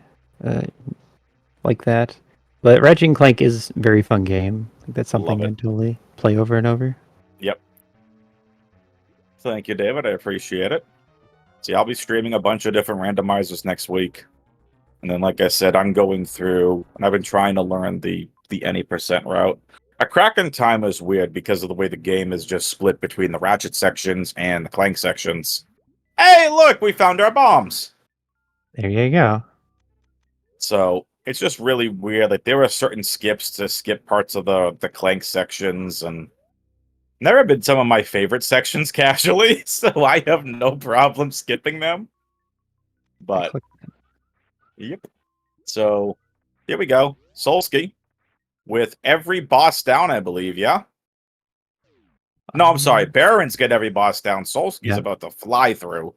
like that. But Ratchet and Clank is a very fun game. I think that's something I'd totally play over and over. Yep. Thank you, David. I appreciate it. See, I'll be streaming a bunch of different randomizers next week. And then, like I said, I'm going through, and I've been trying to learn the any percent route. A Kraken Time is weird because of the way the game is just split between the Ratchet sections and the Clank sections. Hey, look, we found our bombs! There you go. So, it's just really weird. Like, there are certain skips to skip parts of the Clank sections, and never been some of my favorite sections casually, so I have no problem skipping them. But, yep. So, here we go. Solski. With every boss down, I believe, yeah? No, I'm sorry. Baron's get every boss down. Solski's about to fly through.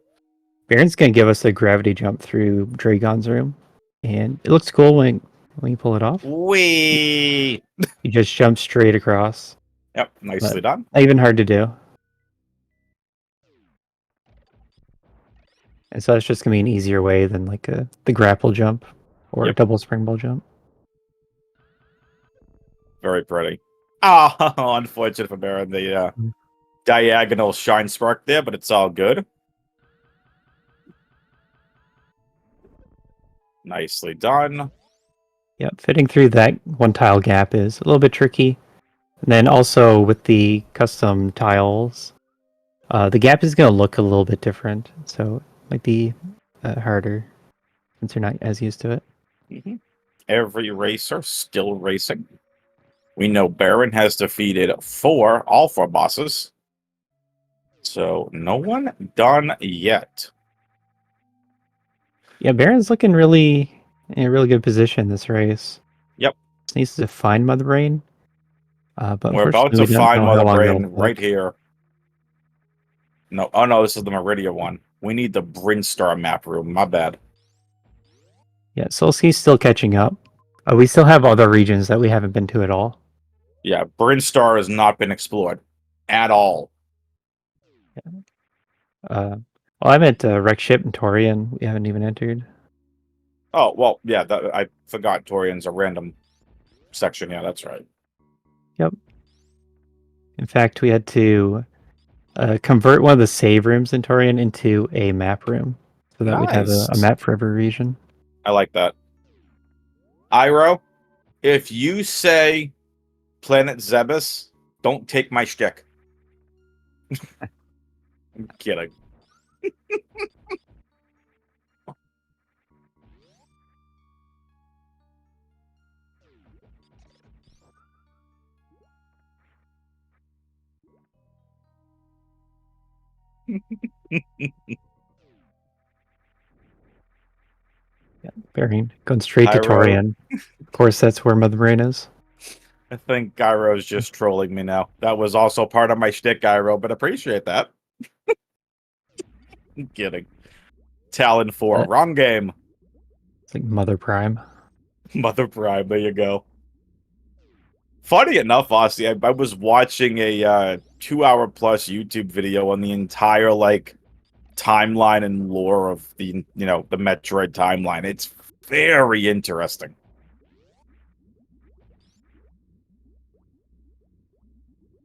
Baron's going to give us a gravity jump through Dragon's room. And it looks cool when when you pull it off. Whee! You just jump straight across. Yep, nicely But done. not even hard to do. And so it's just gonna be an easier way than like the grapple jump or a Yep. double springboard jump. Very pretty. Ah, unfortunate for Baron. The diagonal shine spark there, but it's all good. Nicely done. Yep, fitting through that one tile gap is a little bit tricky. And then also with the custom tiles, the gap is going to look a little bit different, so it might be harder since you're not as used to it. Mhm. Every racer still racing. We know Baron has defeated all four bosses. So no one done yet. Yeah, Baron's looking really in a really good position this race. Yep. Just needs to find Mother Brain, but We're about unfortunately to we don't find know how Mother long Brain it'll right take. here. No, oh no, this is the Meridia one. We need the Brinstar map room. My bad. Yeah, Solski's still catching up. We still have other regions that we haven't been to at all. Yeah, Brinstar has not been explored at all. Well, I'm at Wreck Ship and Torian. We haven't even entered. Oh, well, yeah, I forgot Torian's a random section. Yeah, that's right. Yep. In fact, we had to convert one of the save rooms in Torian into a map room, so that we'd have a Nice. map for every region. I like that. Iro, if you say Planet Zebus, don't take my shtick. I'm kidding. Bearing going straight to Iro, Torian. Of course, that's where Mother Brain is. I think Gyro's just trolling me now. That was also part of my shtick, Gyro, but appreciate that. I'm kidding. Talon 4, wrong game. It's like Mother Prime. Mother Prime, there you go. Funny enough, Aussie, I was watching a 2-hour plus YouTube video on the entire like timeline and lore of the the Metroid timeline. It's very interesting.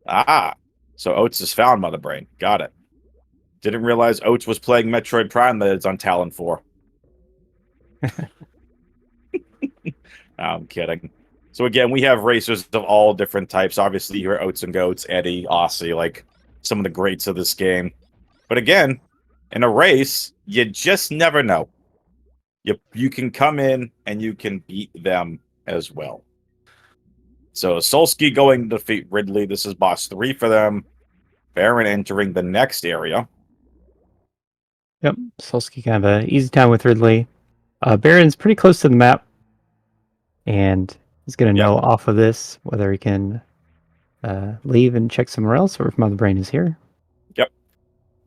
Ah, so Oates has found Mother Brain. Got it. Didn't realize Oates was playing Metroid Prime that it's on Talon 4. I'm kidding. So again, we have racers of all different types. Obviously, here Oats and Goats, Eddie, Aussie, like some of the greats of this game. But again, in a race, you just never know. You can come in and you can beat them as well. So Solski going to defeat Ridley. This is boss 3 for them. Baron entering the next area. Yep, Solski kind of an easy time with Ridley. Baron's pretty close to the map, and he's going to know off of this whether he can leave and check somewhere else or if Mother Brain is here. Yep.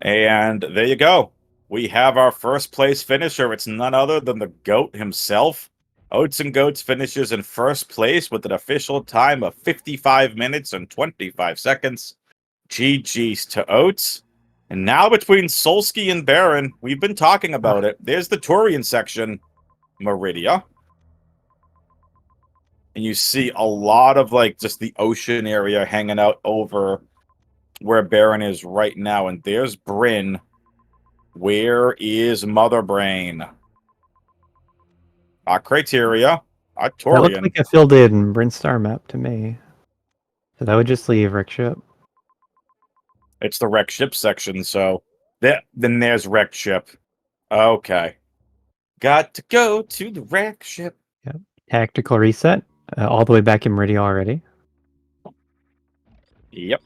And there you go. We have our first place finisher. It's none other than the GOAT himself. Oats and Goats finishes in first place with an official time of 55 minutes and 25 seconds. GG's to Oats. And now between Solski and Baron, we've been talking about it. There's the Turian section, Meridia. And you see a lot of like just the ocean area hanging out over where Baron is right now. And there's Bryn. Where is Mother Brain? Criteria. That looked Torian. like a filled in Brinstar map to me. So that would just leave Wreck Ship. It's the wreck ship section, so then there's wreck ship. Okay. Got to go to the wreck ship. Yep. Tactical reset. All the way back in Meridia already. Yep.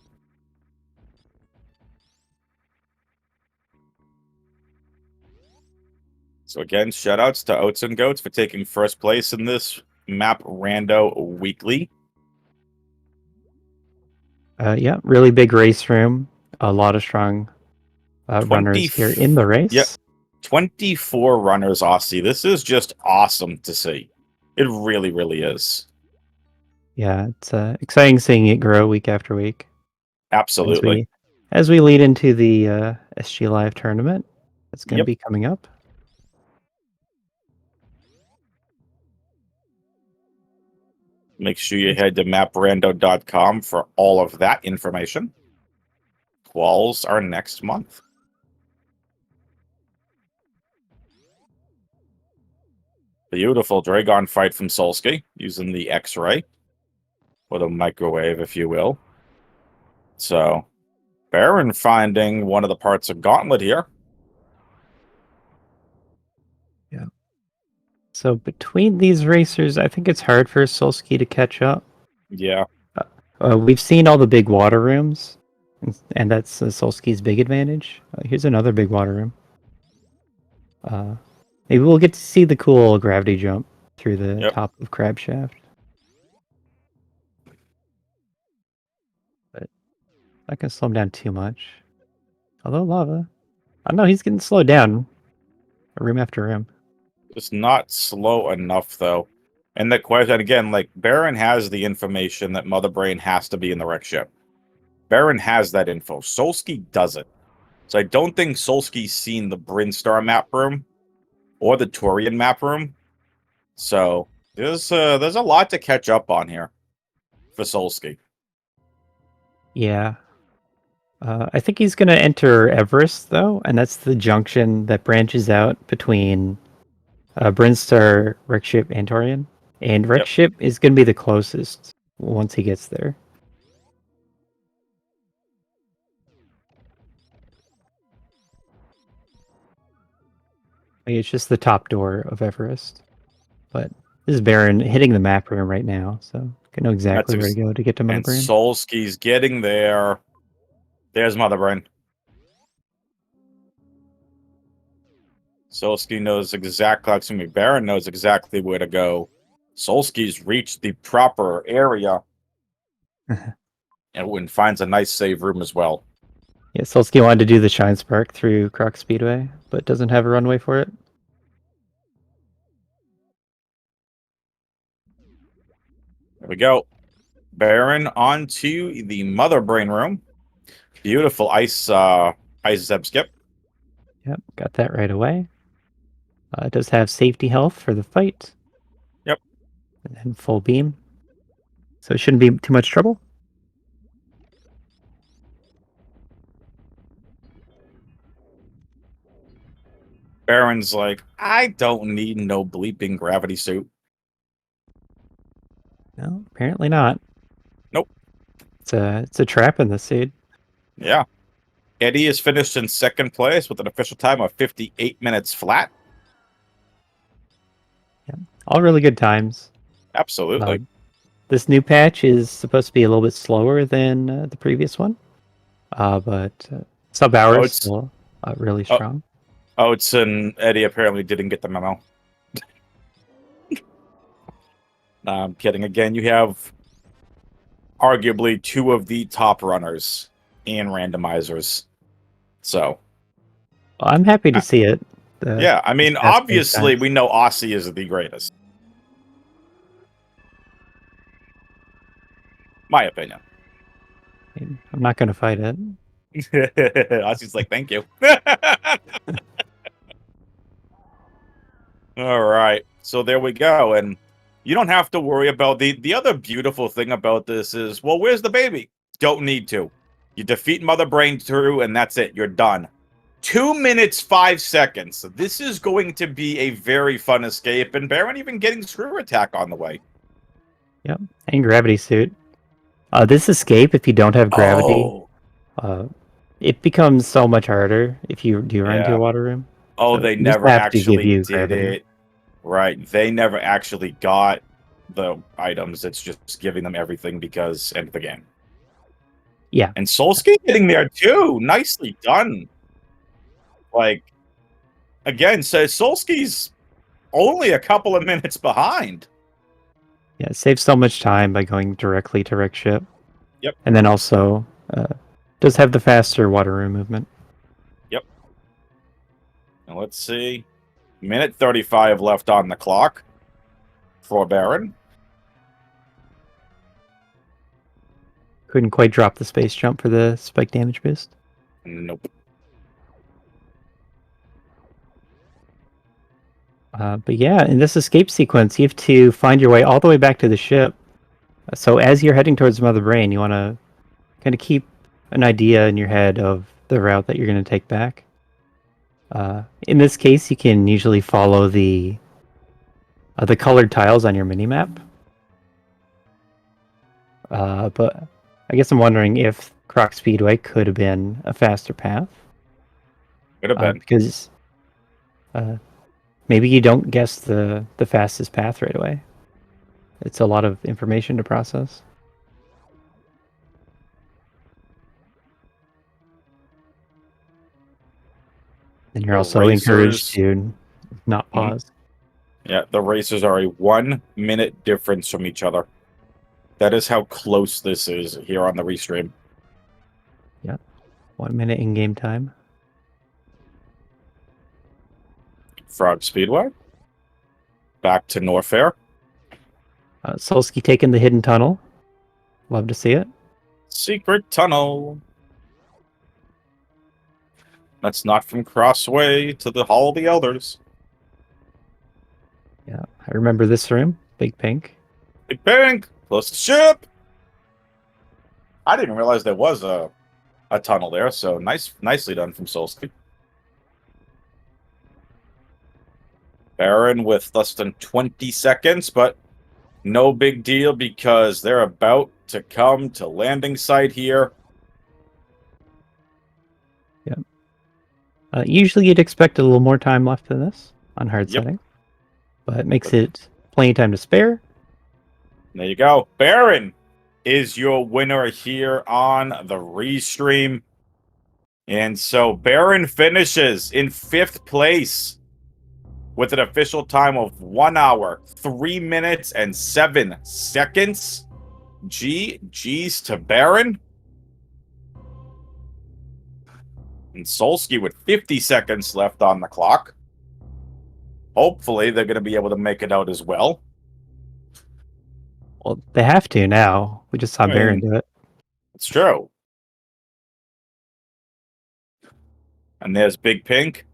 So again, shoutouts to Oats and Goats for taking first place in this map Rando weekly. Yeah, really big race room. A lot of strong runners here in the race. Yep. 24 runners, Aussie. This is just awesome to see. It really, really is. Yeah, it's exciting seeing it grow week after week as Absolutely. we lead into the SG Live tournament that's going to Yep. be coming up. Make sure you head to maprando.com for all of that information. Quals are next month. Beautiful Dragon fight from Solsky using the X-ray. Or the microwave, if you will. So, Baron finding one of the parts of Gauntlet here. Yeah. So between these racers, I think it's hard for Solsky to catch up. Yeah. We've seen all the big water rooms, and that's Solsky's big advantage. Here's another big water room. Maybe we'll get to see the cool gravity jump through the Yep. top of Crab Shaft. But not gonna slow him down too much. Although lava, I don't know, he's getting slowed down room after room. Just not slow enough, though. And the question, again, like, Baron has the information that Mother Brain has to be in the wreck ship. Baron has that info. Solsky doesn't. So I don't think Solsky's seen the Brinstar map room or the Turian map room. So there's a lot to catch up on here for Solsky. Yeah. I think he's gonna enter Everest though, and that's the junction that branches out between Brinstar, Wreckship, and Torian. And Yep. Wreckship is gonna be the closest once he gets there. Like, it's just the top door of Everest. But this is Baron hitting the map room right now, so I know exactly where to go to get to Mother And Brain. Solsky's getting there. There's Mother Brain. Solsky knows exactly, excuse me, Baron knows exactly where to go. Solsky's reached the proper area and finds a nice save room as well. Yeah, Solsky wanted to do the Shine Spark through Croc Speedway, but doesn't have a runway for it. There we go. Baron onto the Mother Brain room. Beautiful ice zeb skip. Yep, got that right away. It does have safety health for the fight. Yep. And then full beam. So it shouldn't be too much trouble. Baron's like, I don't need no bleeping gravity suit. No, apparently not. Nope. It's a trap in the seed. Yeah. Eddie is finished in second place with an official time of 58 minutes flat. Yeah, all really good times. Absolutely. This new patch is supposed to be a little bit slower than the previous one, but sub hours still really strong. Oates and Eddie apparently didn't get the memo. I'm kidding. Again, you have arguably two of the top runners and randomizers. So, I'm happy to see it. yeah, I mean, obviously, we know Aussie is the greatest. My opinion. I'm not going to fight it. Aussie's like, thank you. All right. So there we go. And you don't have to worry about the other beautiful thing about this is, well, where's the baby? Don't need to. You defeat Mother Brain through, and that's it. You're done. 2 minutes, 5 seconds. This is going to be a very fun escape, and Baron even getting screw attack on the way. Yep. And gravity suit. This escape, if you don't have gravity, it becomes so much harder if you do run into a water room. Oh, So they you just never have to give actually you did gravity. it. Right. They never actually got the items. It's just giving them everything because end of the game. Yeah. And Solsky getting there too. Nicely done. Like, again, so Solsky's only a couple of minutes behind. Yeah, it saves so much time by going directly to Rick Ship. Yep. And then also does have the faster water room movement. Yep. Now let's see. Minute 35 left on the clock. for Baron. Couldn't quite drop the space jump for the spike damage boost. Nope. But yeah, in this escape sequence, you have to find your way all the way back to the ship. So as you're heading towards Mother Brain, you want to kind of keep an idea in your head of the route that you're going to take back. In this case, you can usually follow the colored tiles on your minimap. But I guess I'm wondering if Croc Speedway could have been a faster path. Could have been. Because maybe you don't guess the fastest path right away. It's a lot of information to process. And you're The also encouraged racers- to not Mhm. pause. Yeah, the racers are a 1 minute difference from each other. That is how close this is here on the restream. 1 minute in-game time. Frog Speedway. Back to Norfair. Solsky taking the hidden tunnel. Love to see it. Secret Tunnel. That's not from Crossway to the Hall of the Elders. Yeah, I remember this room. Big pink. Big Pink, close to ship. I didn't realize there was a tunnel there, so nicely done from Solsky. Baron with less than 20 seconds, but no big deal because they're about to come to landing site here. Usually you'd expect a little more time left than this on hard Yep. setting. But it makes it plenty of time to spare. There you go. Baron is your winner here on the restream. And so Baron finishes in 5th place with an official time of 1 hour, 3 minutes, and 7 seconds. GG's to Baron. And Solsky with 50 seconds left on the clock. Hopefully, they're going to be able to make it out as well. Well, they have to now. We just saw Baron do it. It's true. And there's Big Pink.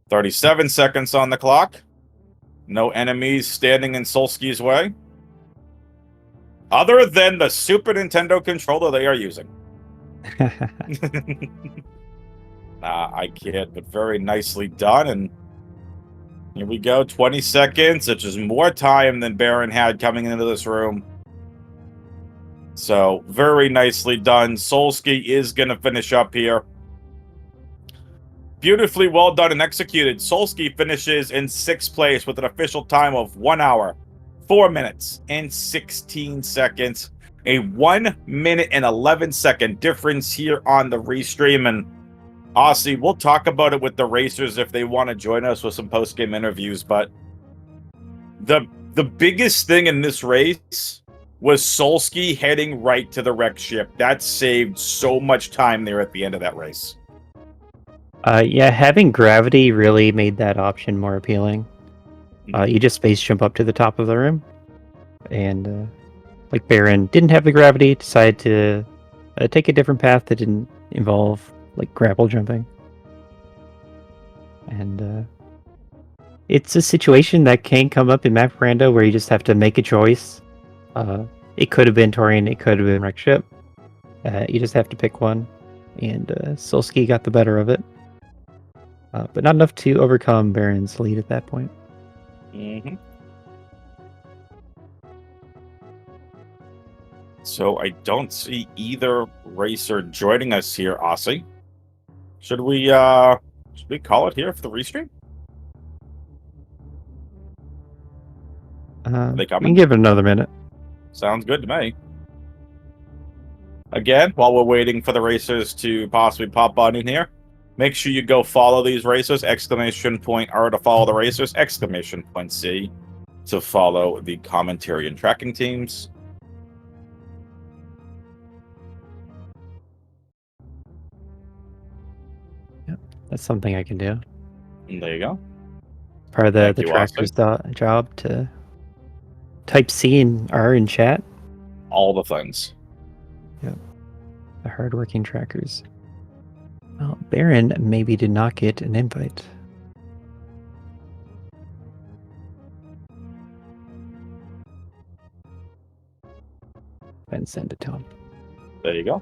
37 seconds on the clock. No enemies standing in Solsky's way. Other than the Super Nintendo controller they are using. I kid, but very nicely done. And here we go, 20 seconds, which is more time than Baron had coming into this room. So, very nicely done. Solsky is going to finish up here. Beautifully well done and executed. Solsky finishes in 6th place with an official time of 1 hour, 4 minutes, and 16 seconds. A 1 minute and 11 second difference here on the restream. And Aussie, we'll talk about it with the racers if they want to join us with some post-game interviews, but the biggest thing in this race was Solsky heading right to the wreck ship. That saved so much time there at the end of that race. Yeah, having gravity really made that option more appealing. You just space jump up to the top of the room, and like Baron didn't have the gravity, decided to take a different path that didn't involve like grapple jumping. And it's a situation that can come up in Map Rando where you just have to make a choice. It could have been Torian, it could have been Wreck Ship. You just have to pick one, and Solsky got the better of it. But not enough to overcome Baron's lead at that point. Mm-hmm. So I don't see either racer joining us here, Aussie. Should we call it here for the restream? Are they We coming? can give it another minute. Sounds good to me. Again, while we're waiting for the racers to possibly pop on in here, make sure you go follow these racers. Exclamation point R to follow the racers. Exclamation point C to follow the commentary and tracking teams. That's something I can do. And there you go. Part of Thank the you, tracker's job to type C and R in chat. All the things. The hardworking trackers. Well, Baron maybe did not get an invite. And send it to him. There you go.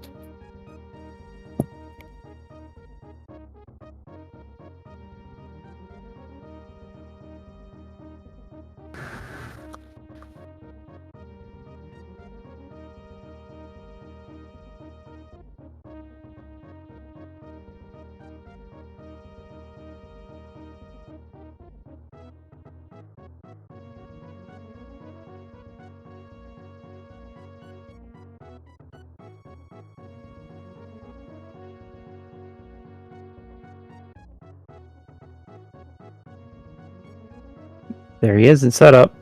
There he is in setup.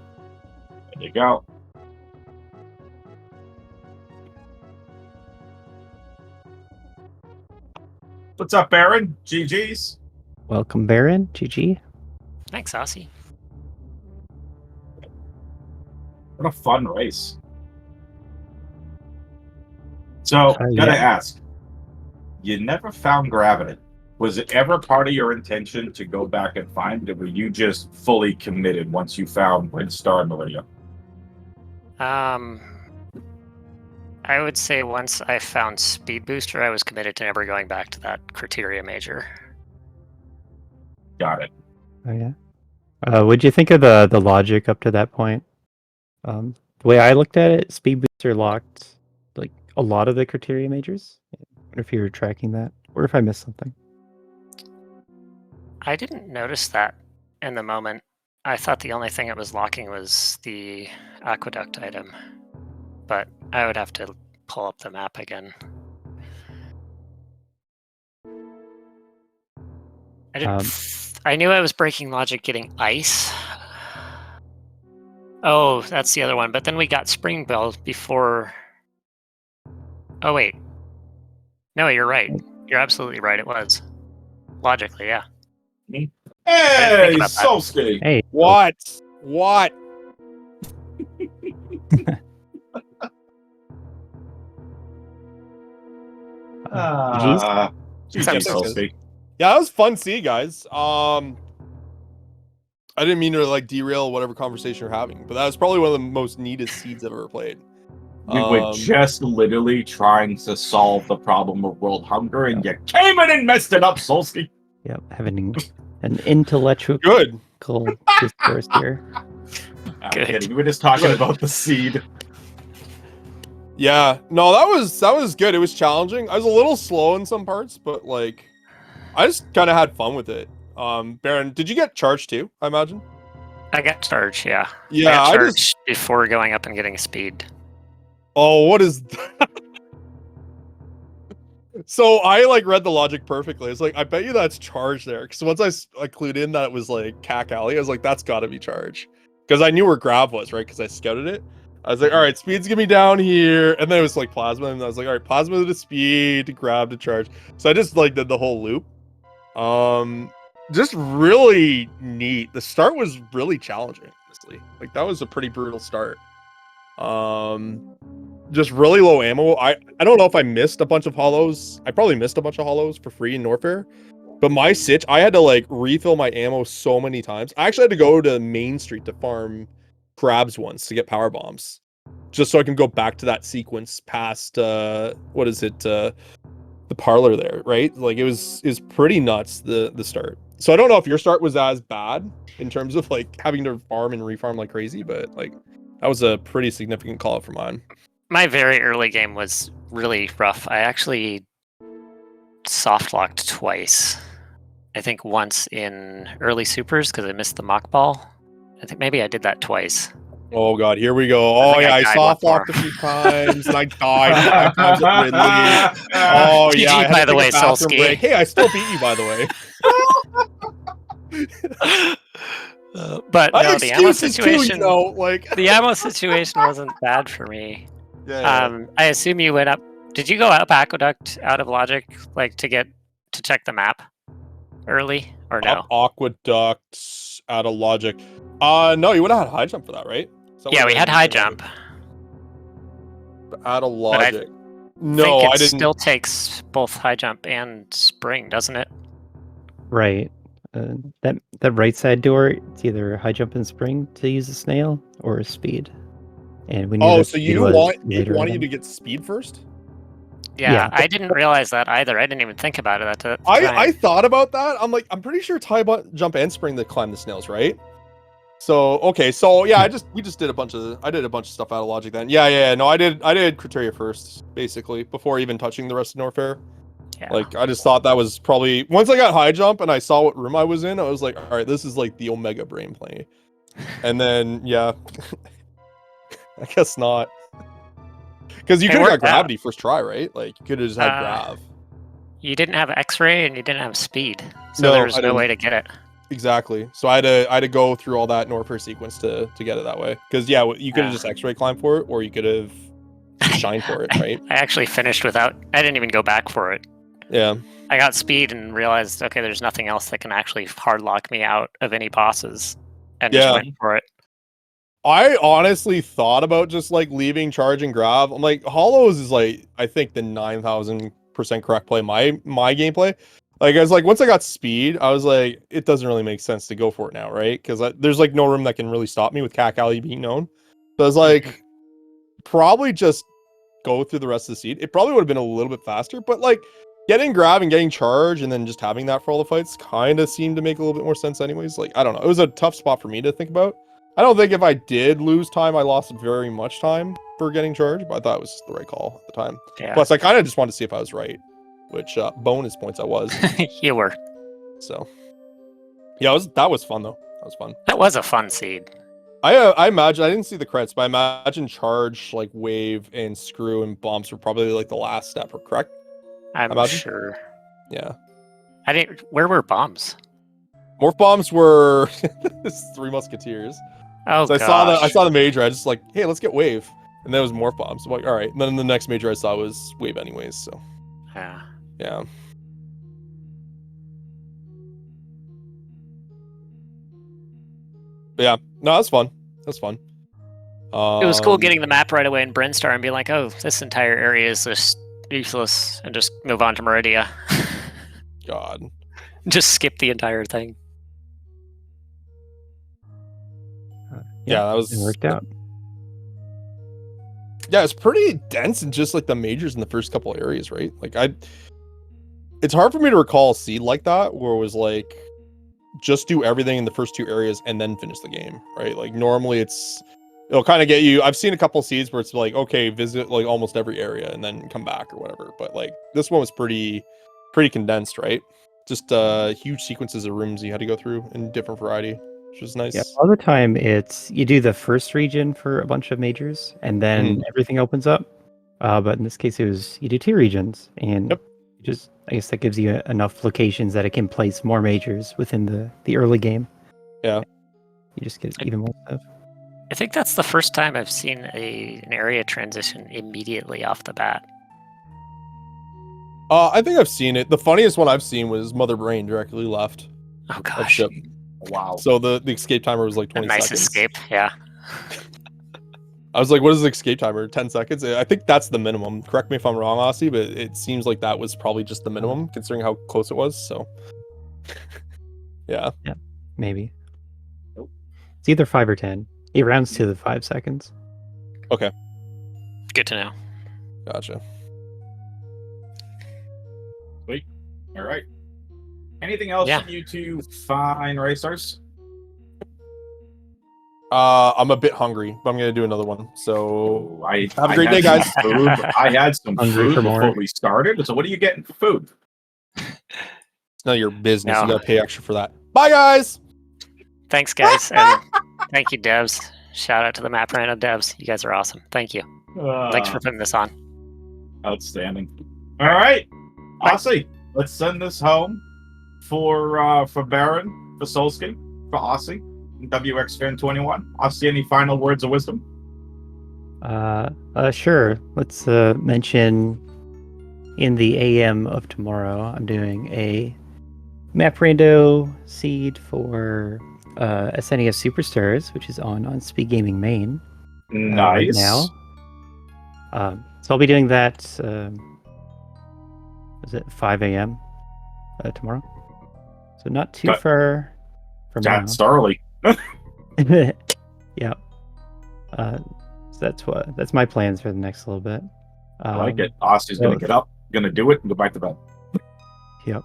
There you go. What's up, Baron? GG's. Welcome, Baron. GG. Thanks, Aussie. What a fun race. So, gotta yeah. ask. You never found gravity. Was it ever part of your intention to go back and find it, or were you just fully committed once you found Red Star and Maria? I would say once I found Speed Booster, I was committed to never going back to that criteria major. Got it. Oh yeah. What'd you think of the logic up to that point? The way I looked at it, Speed Booster locked like a lot of the criteria majors. I wonder if you were tracking that, or if I missed something. I didn't notice that in the moment. I thought the only thing it was locking was the aqueduct item, but I would have to pull up the map again. I knew I was breaking logic getting ice. Oh, that's the other one. But then we got Spring Bell before. Oh wait. No, you're right. You're absolutely right. It was logically, yeah. Hey, about that. Solsky. Hey, What? What? GG, Except Solsky. Yeah, that was fun to see, guys. I didn't mean to like derail whatever conversation you're having, but that was probably one of the most neatest seeds I've ever played. We were just literally trying to solve the problem of world hunger, and you came in and messed it up, Solsky. Yep, having an intellectual Good. discourse here. I'm kidding. We were just talking about the seed. Yeah, no, that was good. It was challenging. I was a little slow in some parts, but like, I just kind of had fun with it. Baron, did you get charged too? I imagine. I got charged, yeah. Yeah, I got charged before going up and getting speed. Oh, what is that? So I like read the logic perfectly. It's like, I bet you that's charged there. Because once I clued in that it was like Cack Alley, I was like, that's got to be charged. Because I knew where Grav was, right? Because I scouted it. I was like, all right, speed's gonna be down here. And then it was like Plasma. And I was like, all right, Plasma to speed, to Grav to charge. So I just like did the whole loop. Just really neat. The start was really challenging, honestly. Like that was a pretty brutal start. Just really low ammo. I don't know if I missed a bunch of hollows. I probably missed a bunch of hollows for free in Norfair. But my sitch, I had to like refill my ammo so many times. I actually had to go to Main Street to farm crabs once to get power bombs. Just so I can go back to that sequence past what is it? The parlor there, right? Like it was pretty nuts the start. So I don't know if your start was as bad in terms of like having to farm and refarm like crazy, but like that was a pretty significant call out for mine. My very early game was really rough. I actually soft locked twice. I think once in early supers because I missed the mock ball. I think maybe I did that twice. Oh god, here we go. Oh yeah, I soft locked a few times and I died 5 times at Ridley. Oh yeah, I had by to the take way, a bathroom Solsky. break. Hey, I still beat you by the way. But I no, have the ammo excuses situation. too, you know, like The ammo situation wasn't bad for me. yeah. I assume you went up. Did you go up Aqueduct out of Logic, like to check the map early, or no? Up aqueducts out of logic. No, you would have had high jump for that, right? Yeah, we had high jump. Out of But I logic. think No, it I didn't. still takes both high jump and spring, doesn't it? Right. That right side door, it's either high jump and spring to use the snail or speed. And we knew Oh, that so speed you was want later you item. to get speed first? Yeah, Yeah. I didn't realize that either. I didn't even think about it at the I time. thought about that. I'm like, I'm pretty sure it's high jump and spring that climb the snails, right? So okay, so yeah, we just did a bunch of stuff out of logic then. Yeah. No, I did criteria first, basically, before even touching the rest of Norfair. Yeah. Like I just thought that was probably once I got high jump and I saw what room I was in, I was like, all right, this is like the Omega brain play. And then yeah, I guess not. Because you It could have got worked out. gravity first try, right? Like you could have just had grav. You didn't have X-ray and you didn't have speed, so No, there was I no didn't. way to get it. Exactly. So I had to go through all that Norfair sequence to get it that way. Because yeah, you could have just X-ray climbed for it, or you could have shined for it, right? I actually finished without. I didn't even go back for it. Yeah. I got speed and realized, okay, there's nothing else that can actually hard lock me out of any bosses, and just went for it. I honestly thought about just like leaving charge and grav. I'm like, Hollows is like I think the 9,000% correct play. My gameplay. Like I was like, once I got speed, I was like, it doesn't really make sense to go for it now, right? Because there's like no room that can really stop me with Cack Alley being known. So I was like, probably just go through the rest of the seed. It probably would have been a little bit faster, but like getting grab and getting charge and then just having that for all the fights kind of seemed to make a little bit more sense anyways. Like, I don't know. It was a tough spot for me to think about. I don't think if I did lose time, I lost very much time for getting charged, but I thought it was the right call at the time. Yeah. Plus, I kind of just wanted to see if I was right, which bonus points I was. You were. So, yeah, that was fun though. That was fun. That was a fun seed. I imagine I didn't see the credits, but I imagine charge, like wave and screw and bombs were probably like the last step, correct? I'm sure. Yeah. I didn't. Where were bombs? Morph bombs were Three Musketeers. Oh, so gosh. I saw the major. I just like, hey, let's get wave, and then it was morph bombs. I'm like, all right. And then the next major I saw was wave, anyways. So yeah. But yeah, no, that's fun. That's fun. It was cool getting the map right away in Brinstar and being like, oh, this entire area is just useless, and just move on to Meridia. God. Just skip the entire thing. Yeah, that It worked out. Yeah, it's pretty dense in just like the majors in the first couple areas, right? Like it's hard for me to recall a seed like that where it was just do everything in the first two areas and then finish the game, right? Like normally it'll kind of get you. I've seen a couple seeds where it's like, okay, visit like almost every area and then come back or whatever. But like this one was pretty condensed, right? Just huge sequences of rooms you had to go through in different variety, which was nice. Yeah, all the time it's you do the first region for a bunch of majors and then everything opens up. But in this case, it was you do two regions, and just I guess that gives you enough locations that it can place more majors within the early game. Yeah, you just get even more stuff. I think that's the first time I've seen an area transition immediately off the bat. I think I've seen it. The funniest one I've seen was Mother Brain directly left. Oh gosh! Ship. Wow. So the escape timer was like 20 nice seconds. Escape, yeah. I was like, what is the escape timer? 10 seconds? I think that's the minimum. Correct me if I'm wrong, Aussie, but it seems like that was probably just the minimum considering how close it was. So, yeah. Yeah, maybe. It's either 5 or 10. It rounds to the 5 seconds. Okay. Good to know. Gotcha. Sweet. All right. Anything else from you two fine racers? I'm a bit hungry, but I'm gonna do another one. So have a great day, guys. I had some food before more. we started. So what are you getting for food? It's none of your business. You gotta pay extra for that. Bye, guys. Thanks, guys, and thank you, devs. Shout out to the Map Rando devs. You guys are awesome. Thank you. Thanks for putting this on. Outstanding. All right, Aussie, let's send this home for Baron, for Solsky, for Aussie, WX Fan 21. Aussie, any final words of wisdom? Sure. Let's mention in the AM of tomorrow, I'm doing a Map Rando seed for SNES Superstars, which is on SpeedGaming Main. right Nice. now. So I'll be doing that. Is it 5 a.m. Tomorrow? So not too Got- far from now. That's early. Yeah. So that's my plans for the next little bit. I like it. Aussie's gonna get up, gonna do it, and go back to bed. Yep.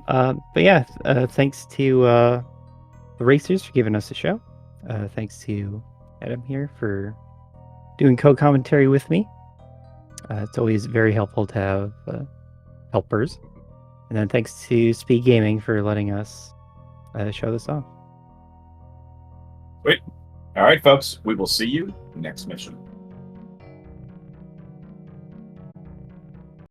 But yeah, thanks to the racers for giving us a show. Thanks to Adam here for doing co-commentary with me. It's always very helpful to have helpers. And then thanks to Speed Gaming for letting us show this off. All right, folks. We will see you next mission.